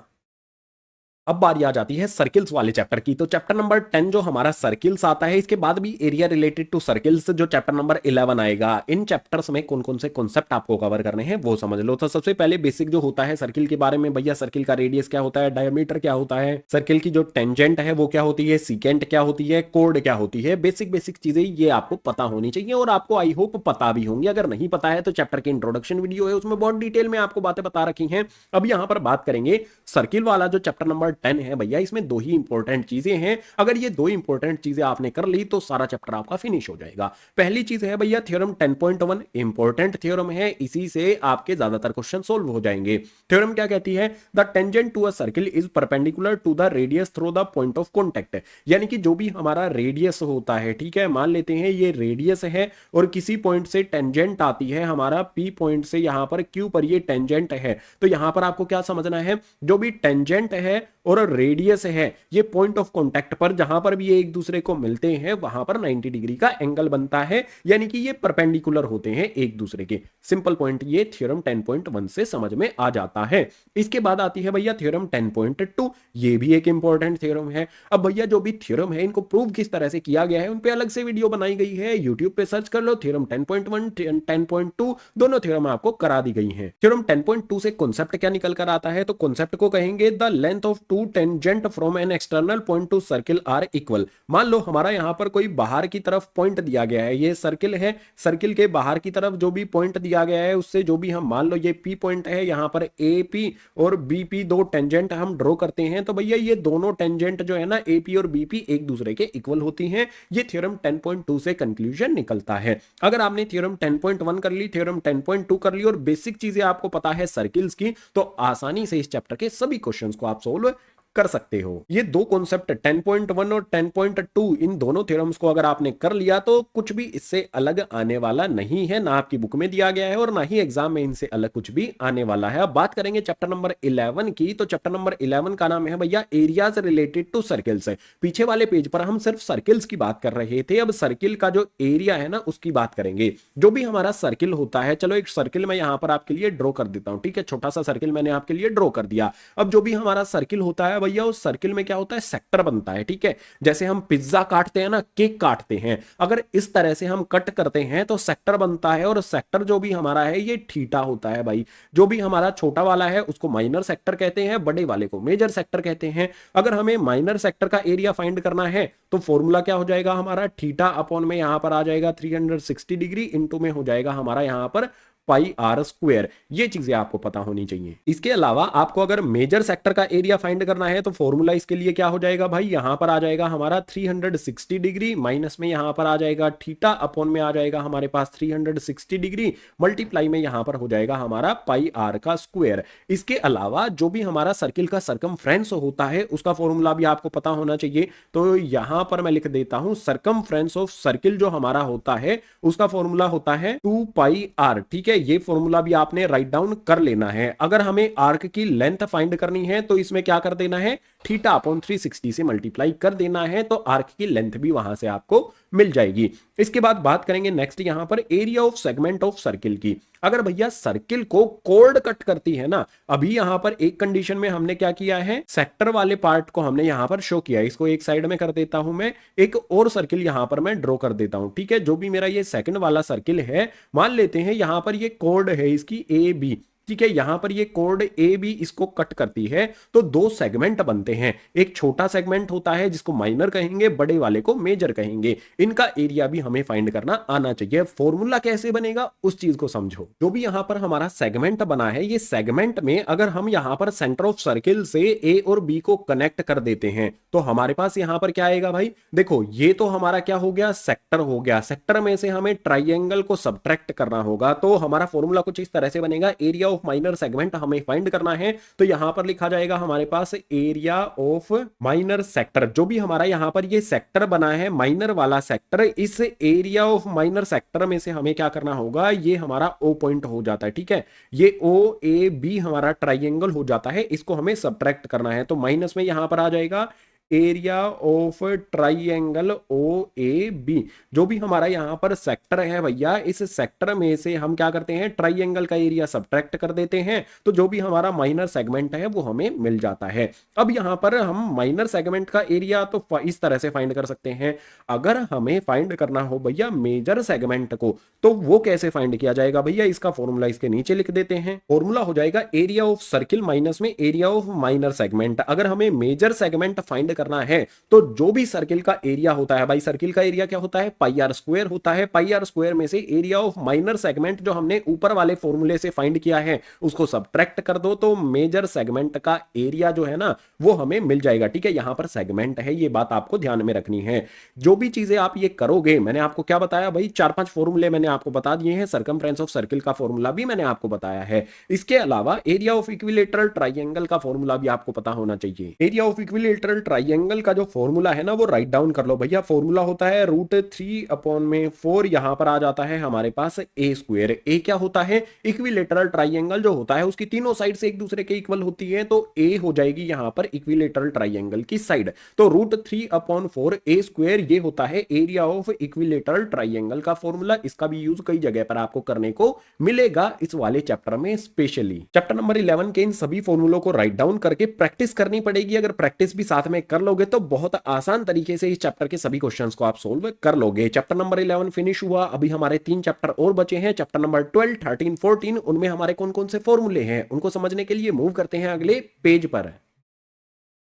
अब बारी आ जाती है सर्किल्स वाले चैप्टर की। तो चैप्टर नंबर 10 जो हमारा सर्किल्स आता है, इसके बाद भी एरिया रिलेटेड टू सर्किल्स जो चैप्टर नंबर 11 आएगा। इन चैप्टर्स में कौन कौन से कॉन्सेप्ट आपको कवर करने हैं वो समझ लो। तो सबसे पहले बेसिक जो होता है सर्किल के बारे में, भैया सर्किल का रेडियस क्या होता है, डायमीटर क्या होता है, सर्किल की जो टेंजेंट है वो क्या होती है, सीकेंट क्या होती है, कोड क्या होती है, बेसिक बेसिक चीजें ये आपको पता होनी चाहिए और आपको आई होप पता भी होंगी। अगर नहीं पता है तो चैप्टर की इंट्रोडक्शन वीडियो है, उसमें बहुत डिटेल में आपको बातें बता रखी हैं। अब यहां पर बात करेंगे सर्किल वाला जो चैप्टर नंबर 10 है, भैया इसमें दो ही इंपॉर्टेंट चीजें हैं। अगर ये दो इंपॉर्टेंट चीजें आपने कर ली तो सारा चैप्टर आपका फिनिश हो जाएगा। पहली चीज है भैया थ्योरम 10.1, इंपॉर्टेंट थ्योरम है, इसी से आपके ज्यादातर क्वेश्चन सोल्व हो जाएंगे। थ्योरम क्या कहती है, the tangent to a circle is perpendicular to the radius through the point of contact. यानी कि जो भी हमारा रेडियस होता है, ठीक है, मान लेते हैं ये रेडियस है और किसी पॉइंट से टेंजेंट आती है, हमारा पी पॉइंट से यहां पर क्यू पर ये टेंजेंट है, तो यहां पर आपको क्या समझना है, जो भी टेंजेंट है और रेडियस है, ये पॉइंट ऑफ कांटेक्ट पर जहां पर भी ये एक दूसरे को मिलते हैं वहां पर 90 डिग्री का एंगल बनता है, यानी कि ये परपेंडिकुलर होते हैं एक दूसरे के। सिंपल पॉइंट ये थ्योरम 10.1 से समझ में आ जाता है। इसके बाद आती है भैया थ्योरम 10.2, ये भी एक इंपॉर्टेंट थ्योरम है। अब भैया जो भी थ्योरम है इनको प्रूव किस तरह से किया गया है उन पे अलग से वीडियो बनाई गई है, यूट्यूब पे सर्च कर लो, थ्योरम 10.1 10.2 दोनों थ्योरम आपको करा दी गई है। थ्योरम 10.2 से कॉन्सेप्ट क्या निकल कर आता है, तो कॉन्सेप्ट को कहेंगे the length of two tangents from an external point to circle are equal. मान लो हमारा यहां पर कोई बाहर की तरफ पॉइंट दिया गया है, ये सर्किल है, सर्किल के बाहर की तरफ जो भी पॉइंट दिया गया है उससे जो भी हम मान लो ये पी पॉइंट है, यहां पर ए पी और बी पी दो टेंजेंट हम ड्रॉ करते हैं, तो भैया ये दोनों टेंजेंट जो है ना ए पी और बी पी एक दूसरे के इक्वल होती हैं। ये थ्योरम 10.2 से कंक्लूजन निकलता है। अगर आपने थ्योरम 10.1 कर ली, थ्योरम 10.2 कर ली और बेसिक चीजें आपको पता है सर्किल्स की, तो आसानी से इस चैप्टर के सभी क्वेश्चंस को आप सोल्व कर सकते हो। ये दो कॉन्सेप्ट 10.1 और 10.2 इन दोनों थ्योरम्स को अगर आपने कर लिया तो कुछ भी इससे अलग आने वाला नहीं है, ना आपकी बुक में दिया गया है और ना ही एग्जाम में इनसे अलग कुछ भी आने वाला है। अब बात करेंगे चैप्टर नंबर 11 की। तो चैप्टर नंबर 11 का नाम है भैया एरियाज रिलेटेड टू सर्किल्स। पीछे वाले पेज पर हम सिर्फ सर्किल्स की बात कर रहे थे, अब सर्किल का जो एरिया है ना उसकी बात करेंगे। जो भी हमारा सर्किल होता है, चलो एक सर्किल मैं यहां पर आपके लिए ड्रॉ कर देता हूं, ठीक है, छोटा सा सर्किल मैंने आपके लिए ड्रॉ कर दिया। अब जो भी हमारा सर्किल होता है भैया उस सर्किल में क्या होता है, सेक्टर बनता है, ठीक है। जैसे हम पिज्जा काटते हैं ना, केक काटते हैं, अगर इस तरह से हम कट करते हैं तो सेक्टर बनता है, और सेक्टर जो भी हमारा है ये थीटा होता है भाई। जो भी हमारा छोटा वाला है उसको माइनर सेक्टर कहते हैं, बड़े वाले को मेजर सेक्टर कहते हैं। अगर हमें माइनर सेक्टर का एरिया फाइंड करना है तो फॉर्मूला क्या हो जाएगा हमारा, थीटा अपॉन में यहां पर आ जाएगा 360 डिग्री, इंटू में हो जाएगा हमारा यहां पर पाई आर स्क्वायर। ये चीजें आपको पता होनी चाहिए। इसके अलावा आपको अगर मेजर सेक्टर का एरिया फाइंड करना है तो फॉर्मूला इसके लिए क्या हो जाएगा भाई, यहां पर आ जाएगा हमारा 360 डिग्री, माइनस में यहां पर आ जाएगा थीटा, अपॉन में आ जाएगा हमारे पास 360 डिग्री, मल्टीप्लाई में यहां पर हो जाएगा हमारा पाई आर का स्क्वायर। इसके अलावा जो भी हमारा सर्किल का सरकमफ्रेंस होता है उसका फॉर्मूला भी आपको पता होना चाहिए। तो यहां पर मैं लिख देता हूं सरकमफ्रेंस ऑफ सर्किल जो हमारा होता है उसका फॉर्मूला होता है 2 पाई आर, ठीक है। ये फॉर्मूला भी आपने राइट डाउन कर लेना है। अगर हमें आर्क की लेंथ फाइंड करनी है तो इसमें क्या कर देना है, थीटा अपॉन 360 से मल्टीप्लाई कर देना है, तो आर्क की लेंथ भी वहां से आपको मिल जाएगी। इसके बाद बात करेंगे नेक्स्ट यहां पर area of segment of circle की। अगर भैया सर्किल को कॉर्ड कट करती है ना, अभी यहां पर एक कंडीशन में हमने क्या किया है, सेक्टर वाले पार्ट को हमने यहां पर शो किया, इसको एक साइड में कर देता हूं मैं, एक और सर्किल यहां पर मैं ड्रॉ कर देता हूं, ठीक है। जो भी मेरा ये सेकंड वाला सर्किल है, मान लेते हैं यहां पर ये कॉर्ड है इसकी ए बी, ठीक है, यहां पर ये कोड ए भी इसको कट करती है, तो दो सेगमेंट बनते हैं। एक छोटा सेगमेंट होता है जिसको माइनर कहेंगे, बड़े वाले को मेजर कहेंगे। इनका एरिया भी हमें फाइंड करना आना चाहिए। फॉर्मूला कैसे बनेगा उस चीज को समझो। जो भी यहां पर हमारा सेगमेंट बना है, ये सेगमेंट में अगर हम यहां पर सेंटर ऑफ सर्किल से ए और बी को कनेक्ट कर देते हैं तो हमारे पास यहां पर क्या आएगा भाई, देखो ये तो हमारा क्या हो गया, सेक्टर हो गया। सेक्टर में से हमें ट्राइंगल को सब्ट्रैक्ट करना होगा, तो हमारा फॉर्मूला कुछ इस तरह से बनेगा। एरिया ऑफ माइनर सेगमेंट हमें फाइंड करना है, तो यहां पर लिखा जाएगा हमारे पास एरिया ऑफ माइनर सेक्टर। जो भी हमारा यहां पर ये सेक्टर बना है माइनर वाला सेक्टर, इस एरिया ऑफ माइनर सेक्टर में से हमें क्या करना होगा, ये हमारा ओ पॉइंट हो जाता है। ठीक है, ये ओ ए बी हमारा ट्राइंगल हो जाता है, इसको हमें सब्ट्रैक्ट करना है। तो माइनस में यहां पर आ जाएगा area of triangle O A B. जो भी हमारा यहां पर सेक्टर है भैया, इस सेक्टर में से हम क्या करते हैं, ट्राइंगल का एरिया सब्ट्रैक्ट कर देते हैं, तो जो भी हमारा माइनर सेगमेंट है वो हमें मिल जाता है। अब यहां पर हम माइनर सेगमेंट का एरिया तो इस तरह से फाइंड कर सकते हैं। अगर हमें फाइंड करना हो भैया मेजर सेगमेंट को, तो वो कैसे फाइंड किया जाएगा भैया, इसका फॉर्मूला इसके नीचे लिख देते हैं। फॉर्मूला हो जाएगा एरिया ऑफ सर्किल माइनस में एरिया ऑफ माइनर सेगमेंट। अगर हमें मेजर सेगमेंट फाइंड करना है तो जो भी सर्किल का एरिया होता है भाई, सर्किल का एरिया क्या होता है, पाई आर स्क्वायर होता है। पाई आर स्क्वायर में से एरिया ऑफ माइनर सेगमेंट जो हमने ऊपर वाले फॉर्मूले से फाइंड किया है उसको सब्ट्रैक्ट कर दो, तो मेजर सेगमेंट का एरिया जो है ना वो हमें मिल जाएगा। ठीक है, यहां पर सेगमेंट है, ये बात आपको ध्यान में रखनी है। जो भी चीजें आप ये करोगे, मैंने आपको क्या बताया भाई, 4-5 फॉर्मूले मैंने आपको बता दिए हैं। सर्कमफ्रेंस ऑफ सर्किल का फॉर्मूला भी मैंने आपको बताया है। इसके अलावा एरिया ऑफ इक्विलेटरल ट्राइंगल का फॉर्मूला भी आपको पता होना चाहिए। एरिया ऑफ इक्विलेटरल ट्राइंगल का जो फॉर्मूला है ना वो राइट डाउन कर लो भैया। फॉर्मूला होता है √3/4, यहां पर आ जाता है हमारे पास ए स्क्वायर। ए क्या होता है, इक्विलेटरल ट्राइंगल जो होता है उसकी तीनों साइड से एक दूसरे के इक्वल होती है, तो ए हो जाएगी यहां पर इक्विलेटरल ट्राइंगल की साइड। तो √3/4 ए स्क्वायर ये होता है एरिया ऑफ इक्विलेटरल ट्राइंगल का फॉर्मूला। इसका भी यूज कई जगह पर आपको करने को मिलेगा इस वाले चैप्टर में स्पेशली। चैप्टर नंबर 11 के इन सभी फॉर्मूलों को राइट डाउन करके प्रैक्टिस करनी पड़ेगी। अगर प्रैक्टिस भी साथ में कर लोगे तो बहुत आसान तरीके से इस चैप्टर के सभी क्वेश्चंस को आप सोल्व कर लोगे। चैप्टर नंबर 11 फिनिश हुआ, अभी हमारे 3 चैप्टर और बचे हैं। चैप्टर नंबर 12, 13, 14, उनमें हमारे कौन कौन से फॉर्मूले हैं उनको समझने के लिए मूव करते हैं अगले पेज पर।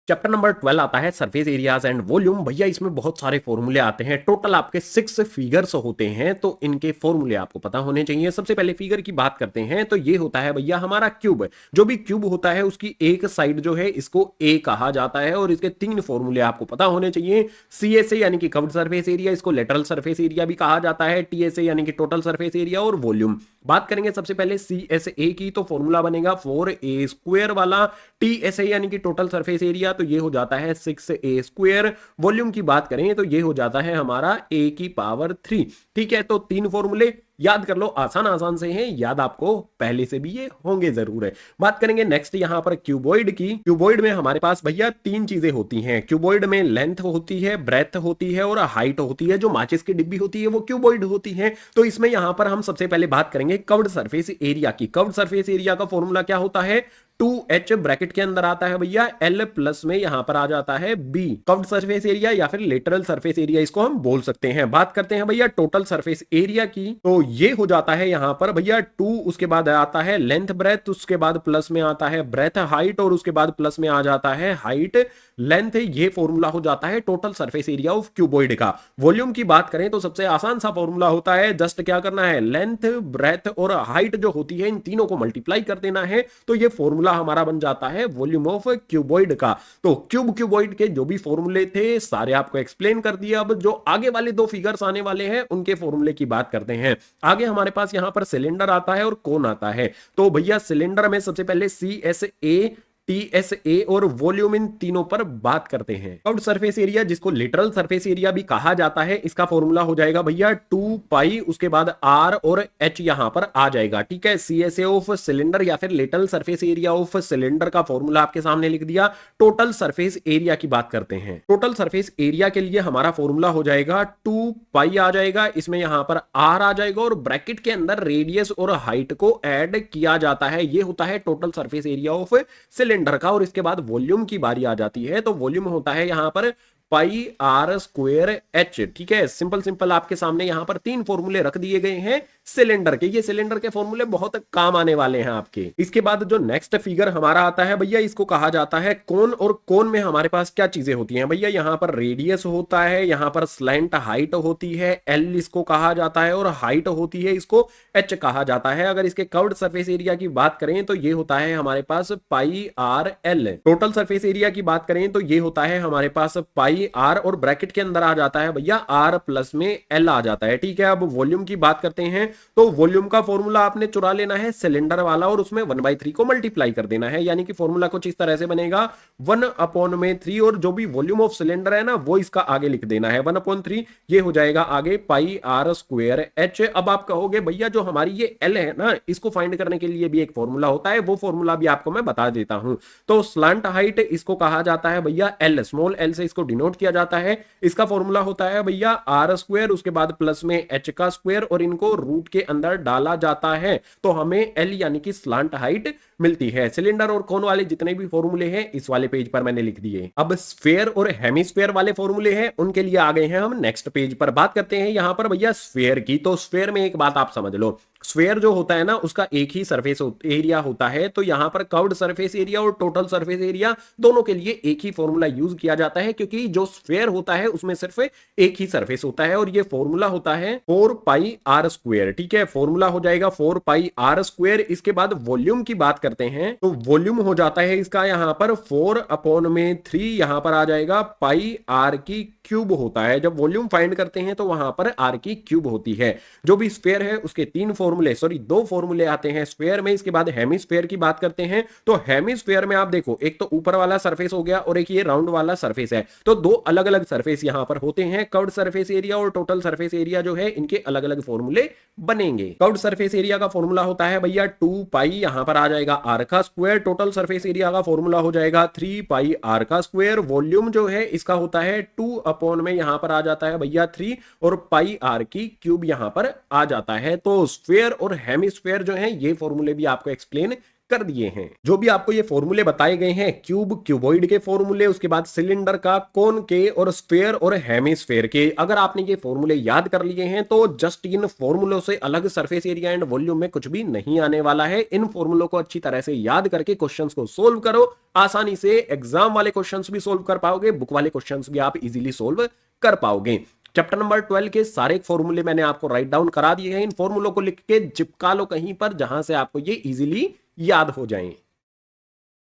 चैप्टर नंबर 12 आता है सरफेस एरियाज एंड वॉल्यूम। भैया इसमें बहुत सारे फॉर्मूले आते हैं, टोटल आपके 6 फिगर्स होते हैं, तो इनके फॉर्मूले आपको पता होने चाहिए। सबसे पहले फिगर की बात करते हैं, तो ये होता है भैया हमारा क्यूब। जो भी क्यूब होता है उसकी एक साइड जो है इसको ए कहा जाता है, और इसके 3 फॉर्मूले आपको पता होने चाहिए। CSA यानी कि कर्व्ड सरफेस एरिया, इसको लेटरल सरफेस एरिया भी कहा जाता है। TSA यानी कि टोटल सरफेस एरिया, और वॉल्यूम। बात करेंगे सबसे पहले CSA की, तो फॉर्मूला बनेगा 4a² वाला। TSA यानी कि टोटल सरफेस एरिया, तो ये हो जाता है 6a²। वॉल्यूम की बात करें तो ये हो जाता है हमारा a⁻3। ठीक है, तो 3 फॉर्मूले याद कर लो, आसान आसान से हैं, याद आपको पहले से भी ये होंगे जरूर है। बात करेंगे नेक्स्ट यहां पर क्यूबॉइड की। क्यूबॉइड में हमारे पास भैया 3 चीजें होती हैं। क्यूबॉइड में लेंथ होती है, ब्रेथ होती है और हाइट होती है। जो माचिस की डिब्बी होती है वो क्यूबॉइड होती है। तो इसमें यहां पर हम सबसे पहले बात करेंगे कर्व्ड सरफेस एरिया की। कर्व्ड सरफेस एरिया का फॉर्मूला क्या होता है, 2h ब्रैकेट के अंदर आता है भैया L प्लस में यहां पर आ जाता है B। कर्व्ड सरफेस एरिया या फिर लेटरल सरफेस एरिया इसको हम बोल सकते हैं। बात करते हैं भैया टोटल सरफेस एरिया की, तो ये हो जाता है यहां पर भैया 2, उसके बाद आता है लेंथ ब्रेथ, उसके बाद प्लस में आता है ब्रेथ हाइट, और उसके बाद प्लस में आ जाता है हाइट लेंथ। ये फॉर्मूला हो जाता है total surface area of cuboid का। वॉल्यूम की बात करें तो सबसे आसान सा फॉर्मूला होता है, जस्ट क्या करना है, लेंथ ब्रेथ और हाइट जो होती है इन तीनों को मल्टीप्लाई कर देना है, तो ये फॉर्मूला हमारा बन जाता है वॉल्यूम ऑफ क्यूबॉइड का। तो क्यूबॉइड के जो भी फॉर्मूले थे सारे आपको एक्सप्लेन कर दिया। अब जो आगे वाले 2 फिगर्स आने वाले हैं उनके फॉर्मूले की बात करते हैं। आगे हमारे पास यहां पर सिलेंडर आता है और कोन आता है। तो भैया सिलेंडर में सबसे पहले CSA, TSA और वॉल्यूम, इन तीनों पर बात करते हैं। कर्व्ड सरफेस एरिया जिसको लिटरल सरफेस एरिया भी कहा जाता है, इसका फॉर्मूला हो जाएगा भैया 2 पाई, उसके बाद R और H यहां पर आ जाएगा। ठीक है, CSA ऑफ सिलेंडर या फिर literal surface area of cylinder का फॉर्मूला आपके सामने लिख दिया। टोटल सरफेस एरिया की बात करते हैं। टोटल सरफेस एरिया के लिए हमारा फॉर्मूला हो जाएगा 2 पाई आ जाएगा, इसमें यहां पर R आ जाएगा और ब्रैकेट के अंदर रेडियस और हाइट को ऐड किया जाता है। ये होता है total surface area of cylinder का। और इसके बाद वॉल्यूम की बारी आ जाती है, तो वॉल्यूम होता है यहां पर पाई आर स्क्वायर एच। ठीक है, सिंपल सिंपल आपके सामने यहां पर तीन फॉर्मूले रख दिए गए हैं सिलेंडर के। ये सिलेंडर के फॉर्मूले बहुत काम आने वाले हैं आपके। इसके बाद जो नेक्स्ट फिगर हमारा आता है भैया, इसको कहा जाता है कोन। और कोन में हमारे पास क्या चीजें होती हैं भैया, यहां पर रेडियस होता है, यहां पर स्लैंट हाइट होती है, एल इसको कहा जाता है, और हाइट होती है, इसको एच कहा जाता है। अगर इसके कर्व्ड सरफेस एरिया की बात करें तो ये होता है हमारे पास pi R L. Total surface area की बात करें तो ये होता है हमारे पास पाई आर, और ब्रैकेट के अंदर आ जाता है भैया आर प्लस में एल आ जाता है। ठीक है, अब वॉल्यूम की बात करते हैं तो वॉल्यूम का फॉर्मूला आपने चुरा लेना है सिलेंडर वाला, और उसमें 1/3 को मल्टीप्लाई कर देना है। यानी कि फॉर्मूला कुछ इस तरह से बनेगा 1/3, और जो भी वॉल्यूम ऑफ सिलेंडर है ना वो इसका आगे लिख देना है 1/3। ये हो जाएगा आगे पाई आर स्क्वायर एच। अब आप कहोगे भैया जो हमारी ये एल है ना, इसको फाइंड करने के लिए भी एक फॉर्मूला होता है, वो फॉर्मूला भी आपको मैं बता देता हूं। तो स्लैंट हाइट इसको कहा जाता है भैया एल, स्मॉल एल से इसको डिनोट किया जाता है। इसका फॉर्मूला होता है भैया आर स्क्वायर, उसके बाद प्लस में एच का स्क्वायर, और इनको रूट के अंदर डाला जाता है तो हमें एल यानी कि स्लैंट हाइट मिलती है। सिलेंडर और कोन वाले जितने भी फॉर्मूले हैं इस वाले पेज पर मैंने लिख दिए। अब स्फेयर और हेमिस्फेयर वाले फॉर्मूले हैं, उनके लिए आ गए हैं हम नेक्स्ट पेज पर। बात करते हैं यहां पर भैया स्फेयर की। तो स्फेयर में एक बात आप समझ लो, स्फेयर जो होता है ना उसका एक ही सरफेस एरिया होता है। तो यहां पर कर्व्ड सरफेस एरिया और टोटल सरफेस एरिया दोनों के लिए एक ही फॉर्मूला यूज किया जाता है, क्योंकि जो स्फेयर होता है उसमें सिर्फ एक ही सरफेस होता है, और ये फॉर्मूला होता है 4 पाई आर स्क्वायर। ठीक है, फॉर्मूला हो जाएगा 4 पाई आर स्क्वायर। इसके बाद वॉल्यूम की बात करते हैं तो वॉल्यूम हो जाता है इसका यहां पर 4/3, यहां पर आ जाएगा पाई आर की क्यूब होता है। जब वॉल्यूम फाइंड करते हैं तो वहां पर आर की क्यूब होती है। जो भी स्फेयर है उसके दो फॉर्मूले आते हैं स्फेयर में। इसके बाद हेमिस्फेयर की बात करते हैं तो हेमिस्फेयर में आप देखो, एक तो ऊपर वाला सरफेस हो गया और एक ये राउंड वाला सरफेस है। तो दो अलग अलग सरफेस यहां पर होते हैं। कर्व्ड सरफेस एरिया और टोटल सरफेस एरिया जो है इनके अलग अलग फॉर्मूले बनेंगे। कर्व्ड सरफेस एरिया का फॉर्मूला होता है भैया 2 पाई, यहां पर आ जाएगा आर का स्क्वायर। टोटल सरफेस एरिया का फॉर्मूला हो जाएगा 3 पाई आर का स्क्वायर। वॉल्यूम जो है इसका होता है 2 में यहां पर आ जाता है भैया 3, और पाई आर की क्यूब यहां पर आ जाता है। तो स्फेयर और हेमिस्फेयर जो है ये फॉर्मूले भी आपको एक्सप्लेन कर दिए हैं। जो भी आपको ये फॉर्मूले बताए गए हैं, क्यूब क्यूबॉइड के फॉर्मूले, उसके बाद सिलेंडर का, कोन के, और स्फेयर और हेमिस्फेयर के, अगर आपने ये फॉर्मूले याद कर लिए हैं तो जस्ट इन फॉर्मूलों से अलग सरफेस एरिया एंड वॉल्यूम में कुछ भी नहीं आने वाला है। इन फॉर्मूलों को अच्छी तरह से याद करके क्वेश्चंस को सोल्व करो, आसानी से एग्जाम वाले क्वेश्चंस भी सोल्व कर पाओगे, बुक वाले क्वेश्चंस भी आप इजीली सोल्व कर पाओगे। चैप्टर नंबर 12 के सारे फॉर्मूले मैंने आपको राइट डाउन करा दिए हैं। इन फॉर्मूलों को लिख के चिपका लो कहीं पर जहां से आपको ये इजीली याद हो जाएं।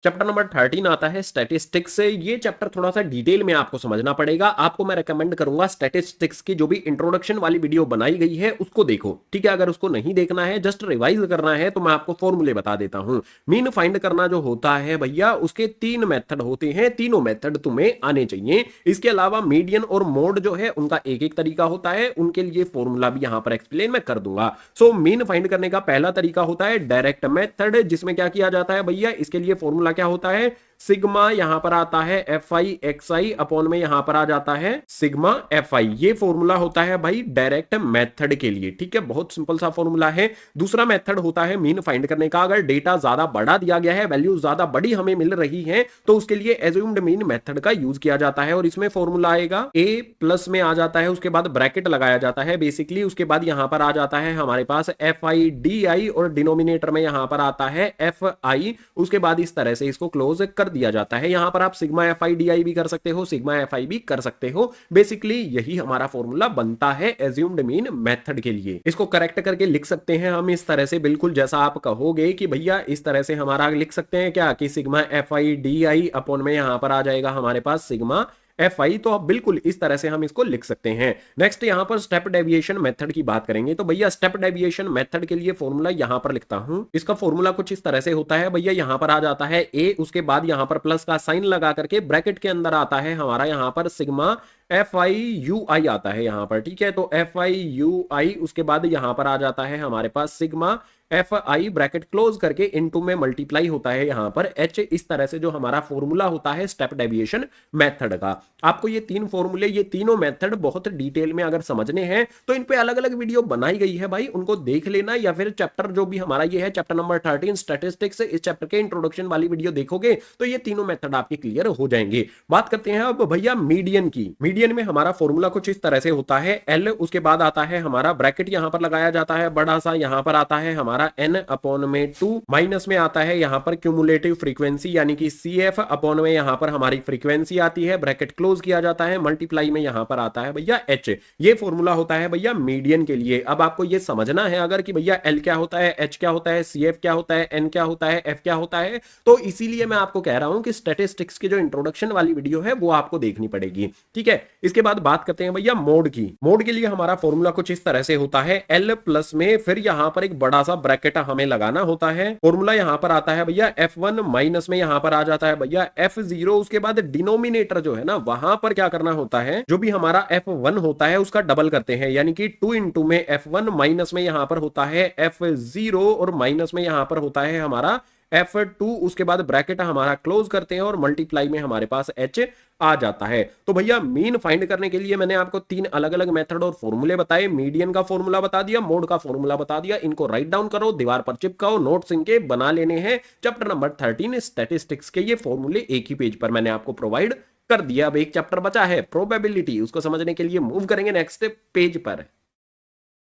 चैप्टर नंबर 13 आता है स्टैटिस्टिक्स से। ये चैप्टर थोड़ा सा डिटेल में आपको समझना पड़ेगा। आपको मैं रेकमेंड करूंगा स्टैटिस्टिक्स की जो भी इंट्रोडक्शन वाली वीडियो बनाई गई है उसको देखो। ठीक है, अगर उसको नहीं देखना है, जस्ट रिवाइज करना है, तो मैं आपको फॉर्मूले बता देता हूं। मीन फाइंड करना जो होता है भैया, उसके 3 मेथड होते हैं, तीनों मेथड तुम्हें आने चाहिए। इसके अलावा मीडियन और मोड जो है उनका एक एक तरीका होता है, उनके लिए फॉर्मूला भी यहां पर एक्सप्लेन मैं कर दूंगा। सो मीन फाइंड करने का पहला तरीका होता है डायरेक्ट मेथड, जिसमें क्या किया जाता है भैया, इसके लिए फॉर्मूला क्या होता है, सिग्मा यहां पर आता है F I x I upon में यहां पर आ जाता है सिग्मा एफ आई। ये फॉर्मूला होता है भाई डायरेक्ट मेथड के लिए। ठीक है, बहुत सिंपल सा फॉर्मूला है। दूसरा मेथड होता है मीन फाइंड करने का। अगर डेटा ज्यादा बड़ा दिया गया है, वैल्यू ज्यादा बड़ी हमें मिल रही है, तो उसके लिए एज्यूम्ड मीन मेथड का यूज किया जाता है, और इसमें फॉर्मूला आएगा ए प्लस में आ जाता है, उसके बाद ब्रैकेट लगाया जाता है बेसिकली, उसके बाद यहां पर आ जाता है हमारे पास एफ आई डी आई, और डिनोमिनेटर में यहां पर आता है एफ आई। उसके बाद इस तरह से इसको क्लोज कर दिया जाता है। यहां पर आप sigma F I D I भी कर सकते हो, सिग्मा एफ आई भी कर सकते हो। बेसिकली यही हमारा फॉर्मूला बनता है एज्यूम्ड मीन मेथड के लिए। इसको करेक्ट करके लिख सकते हैं हम इस तरह से, बिल्कुल जैसा आप कहोगे कि भैया इस तरह से हमारा लिख सकते हैं क्या, कि sigma F I D I upon में यहां पर आ जाएगा हमारे पास सिग्मा एफ आई। तो अब बिल्कुल इस तरह से हम इसको लिख सकते हैं। नेक्स्ट यहां पर स्टेप डेविएशन मेथड की बात करेंगे। तो भैया स्टेप डेविएशन मेथड के लिए फॉर्मूला यहां पर लिखता हूं। इसका फॉर्मूला कुछ इस तरह से होता है भैया, यहां पर आ जाता है ए, उसके बाद यहां पर प्लस का साइन लगा करके ब्रैकेट के अंदर आता है हमारा यहां पर सिग्मा एफ आई यू आई आता है यहां पर। ठीक है, तो एफ आई यू आई, उसके बाद यहां पर आ जाता है हमारे पास sigma F I bracket close करके इनटू में मल्टीप्लाई होता है यहाँ पर एच, इस तरह से जो हमारा फॉर्मूला होता है स्टेप डेविएशन मेथड का। आपको ये तीन फॉर्मूले, ये तीनों मेथड बहुत डिटेल में अगर समझने हैं तो इन पे अलग अलग वीडियो बनाई गई है भाई, उनको देख लेना, या फिर चैप्टर जो भी हमारा ये है चैप्टर नंबर 13 स्टैटिस्टिक्स, इस चैप्टर के इंट्रोडक्शन वाली वीडियो देखोगे तो ये तीनों मेथड आपके क्लियर हो जाएंगे। बात करते हैं अब भैया मीडियन की। मीडियन में हमारा फॉर्मूला कुछ इस तरह से होता है, एल उसके बाद आता है हमारा ब्रैकेट यहां पर लगाया जाता है बड़ा सा, यहां पर आता है हमारा एन अपॉन में 2, माइनस में आता है यहां पर क्यूमुलेटिव फ्रीक्वेंसी यानी कि सी एफ, अपॉन में यहां पर हमारी फ्रीक्वेंसी आती है, ब्रैकेट क्लोज किया जाता है, मल्टीप्लाई में यहां पर आता है भैया एच। ये फॉर्मूला होता है भैया मीडियन के लिए। अब आपको ये समझना है अगर कि भैया एल क्या होता है, एच क्या होता है, सी एफ क्या होता है, एन क्या होता है, एफ क्या होता है, तो इसीलिए मैं आपको कह रहा हूं कि स्टैटिस्टिक्स की जो इंट्रोडक्शन वाली वीडियो है वो आपको देखनी पड़ेगी, ठीक है। इसके बाद बात करते हैं भैया मोड की। मोड के लिए हमारा फॉर्मूला कुछ इस तरह से होता है, एल प्लस में फिर यहां पर एक बड़ा सा ब्रैकेट हमें लगाना होता है, फॉर्मूला यहां पर आता है भैया F1 माइनस में यहां पर आ जाता है भैया F0, उसके बाद डिनोमिनेटर जो है ना वहां पर क्या करना होता है, जो भी हमारा F1 होता है उसका डबल करते हैं, यानी कि 2 इंटू में F1 माइनस में यहां पर होता है F0 और माइनस में यहां पर होता है हमारा F2, उसके बाद ब्रैकेट हमारा क्लोज करते हैं और मल्टीप्लाई में हमारे पास H आ जाता है। तो भैया मीन फाइंड करने के लिए मैंने आपको तीन अलग अलग मेथड और फॉर्मूले बताए, मीडियन का फॉर्मूला बता दिया, मोड का फॉर्मूला बता दिया, इनको राइट डाउन करो, दीवार पर चिपकाओ, नोट्स इनके बना लेने हैं। चैप्टर नंबर 13 स्टैटिस्टिक्स के ये फॉर्मूले एक ही पेज पर मैंने आपको प्रोवाइड कर दिया। अब एक चैप्टर बचा है प्रोबेबिलिटी, उसको समझने के लिए मूव करेंगे नेक्स्ट पेज पर।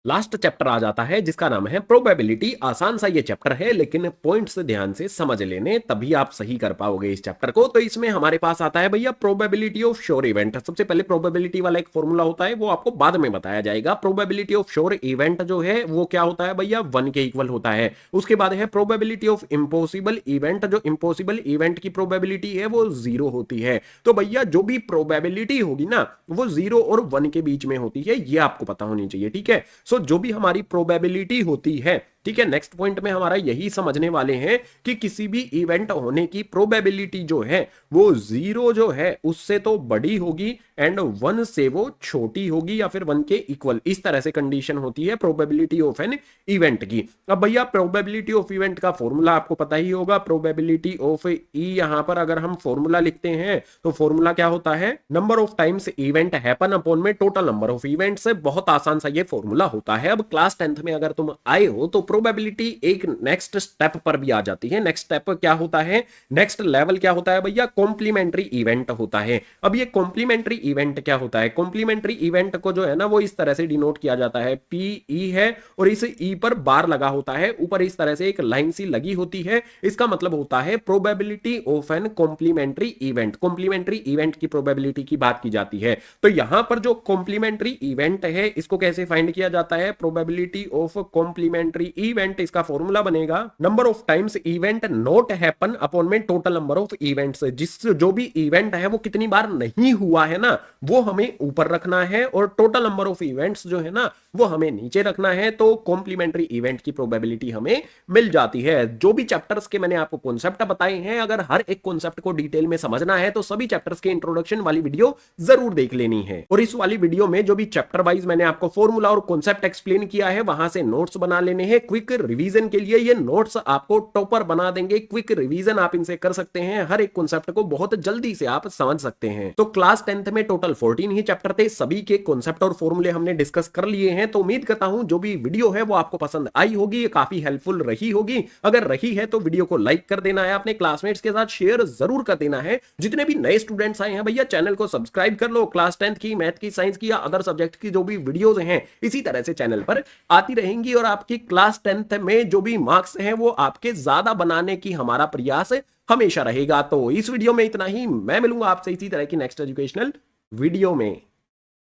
लास्ट चैप्टर आ जाता है जिसका नाम है प्रोबेबिलिटी। आसान सा ये चैप्टर है लेकिन पॉइंट्स ध्यान से समझ लेने तभी आप सही कर पाओगे इस चैप्टर को। तो इसमें हमारे पास आता है भैया प्रोबेबिलिटी ऑफ श्योर इवेंट। सबसे पहले प्रोबेबिलिटी वाला एक फॉर्मूला होता है, वो आपको बाद में बताया जाएगा। प्रोबेबिलिटी ऑफ श्योर इवेंट जो है वो क्या होता है भैया, 1 के इक्वल होता है। उसके बाद है प्रोबेबिलिटी ऑफ इम्पॉसिबल इवेंट, जो इम्पॉसिबल इवेंट की प्रोबेबिलिटी है वो 0 होती है। तो भैया जो भी प्रोबेबिलिटी होगी ना वो 0 और 1 के बीच में होती है, ये आपको पता होनी चाहिए, ठीक है। सो जो भी हमारी प्रोबेबिलिटी होती है, ठीक है, नेक्स्ट पॉइंट में हमारा यही समझने वाले हैं कि किसी भी इवेंट होने की प्रोबेबिलिटी जो है वो 0 जो है उससे तो बड़ी होगी एंड 1 से वो छोटी होगी या फिर 1 के इक्वल, इस तरह से कंडीशन होती है प्रोबेबिलिटी ऑफ एन इवेंट की। अब भैया प्रोबेबिलिटी ऑफ इवेंट का फॉर्मूला आपको पता ही होगा, प्रोबेबिलिटी ऑफ ई। यहां पर अगर हम फॉर्मूला लिखते हैं तो फॉर्मूला क्या होता है, number of times event happen upon में टोटल नंबर ऑफ इवेंट्स। बहुत आसान सा ये फॉर्मूला होता है। अब क्लास 10th में अगर तुम आए हो तो प्रोबेबिलिटी एक नेक्स्ट स्टेप पर भी आ जाती है। नेक्स्ट स्टेप क्या होता है, नेक्स्ट लेवल क्या होता है भैया, कॉम्प्लीमेंट्री इवेंट होता है। अब ये कॉम्प्लीमेंट्री इवेंट क्या होता है, कॉम्प्लीमेंट्री इवेंट को जो है ना वो इस तरह से डिनोट किया जाता है, PE है और इस E पर बार लगा होता है, ऊपर इस तरह से एक लाइन सी लगी होती है। इसका मतलब होता है probability of an complementary event. Complementary event की प्रोबेबिलिटी की बात की जाती है। तो यहां पर जो कॉम्प्लीमेंट्री इवेंट है इसको कैसे फाइंड किया जाता है, प्रोबेबिलिटी ऑफ कॉम्प्लीमेंट्री इवेंट, इसका फॉर्मूला बनेगा number of times event not happen upon में टोटल नंबर ऑफ इवेंट्स। जिस जो भी इवेंट है वो कितनी बार नहीं हुआ है ना वो हमें ऊपर रखना है और टोटल नंबर ऑफ इवेंट्स जो है ना वो हमें नीचे रखना है। तो कॉम्प्लीमेंट्री इवेंट की प्रोबेबिलिटी हमें मिल जाती है। जो भी चैप्टर्स के मैंने आपको कॉन्सेप्ट बताए हैं, अगर हर एक कॉन्सेप्ट को डिटेल में समझना है तो सभी चैप्टर्स के इंट्रोडक्शन वाली वीडियो जरूर देख लेनी है। और इस वाली वीडियो में जो भी चैप्टर वाइज मैंने आपको फॉर्मूला और कॉन्सेप्ट एक्सप्लेन किया है वहां से नोट्स बना लेने हैं क्विक रिवीजन के लिए। ये नोट्स आपको टॉपर बना देंगे, क्विक रिवीजन आप इनसे कर सकते हैं, हर एक कॉन्सेप्ट को बहुत जल्दी से आप समझ सकते हैं। तो क्लास 10th में टोटल 14 ही चैप्टर थे, सभी के कॉन्सेप्ट और फॉर्मूले हमने डिस्कस कर लिए हैं। तो उम्मीद करता हूं जो भी वीडियो है वो आपको पसंद आई होगी, ये काफी हेल्पफुल रही होगी। अगर रही है तो वीडियो को लाइक कर देना है, अपने क्लासमेट्स के साथ शेयर जरूर कर देना है। जितने भी नए स्टूडेंट्स आए हैं भैया चैनल को सब्सक्राइब कर लो। क्लास 10th की, मैथ की, साइंस की या अदर सब्जेक्ट की जो भी वीडियोस हैं इसी तरह से चैनल पर आती रहेंगी और आपकी क्लास 10th में जो भी मार्क्स हैं वो आपके ज्यादा बनाने की हमारा प्रयास हमेशा रहेगा। तो इस वीडियो में इतना ही, मैं मिलूंगा आपसे इसी तरह की नेक्स्ट एजुकेशनल वीडियो में।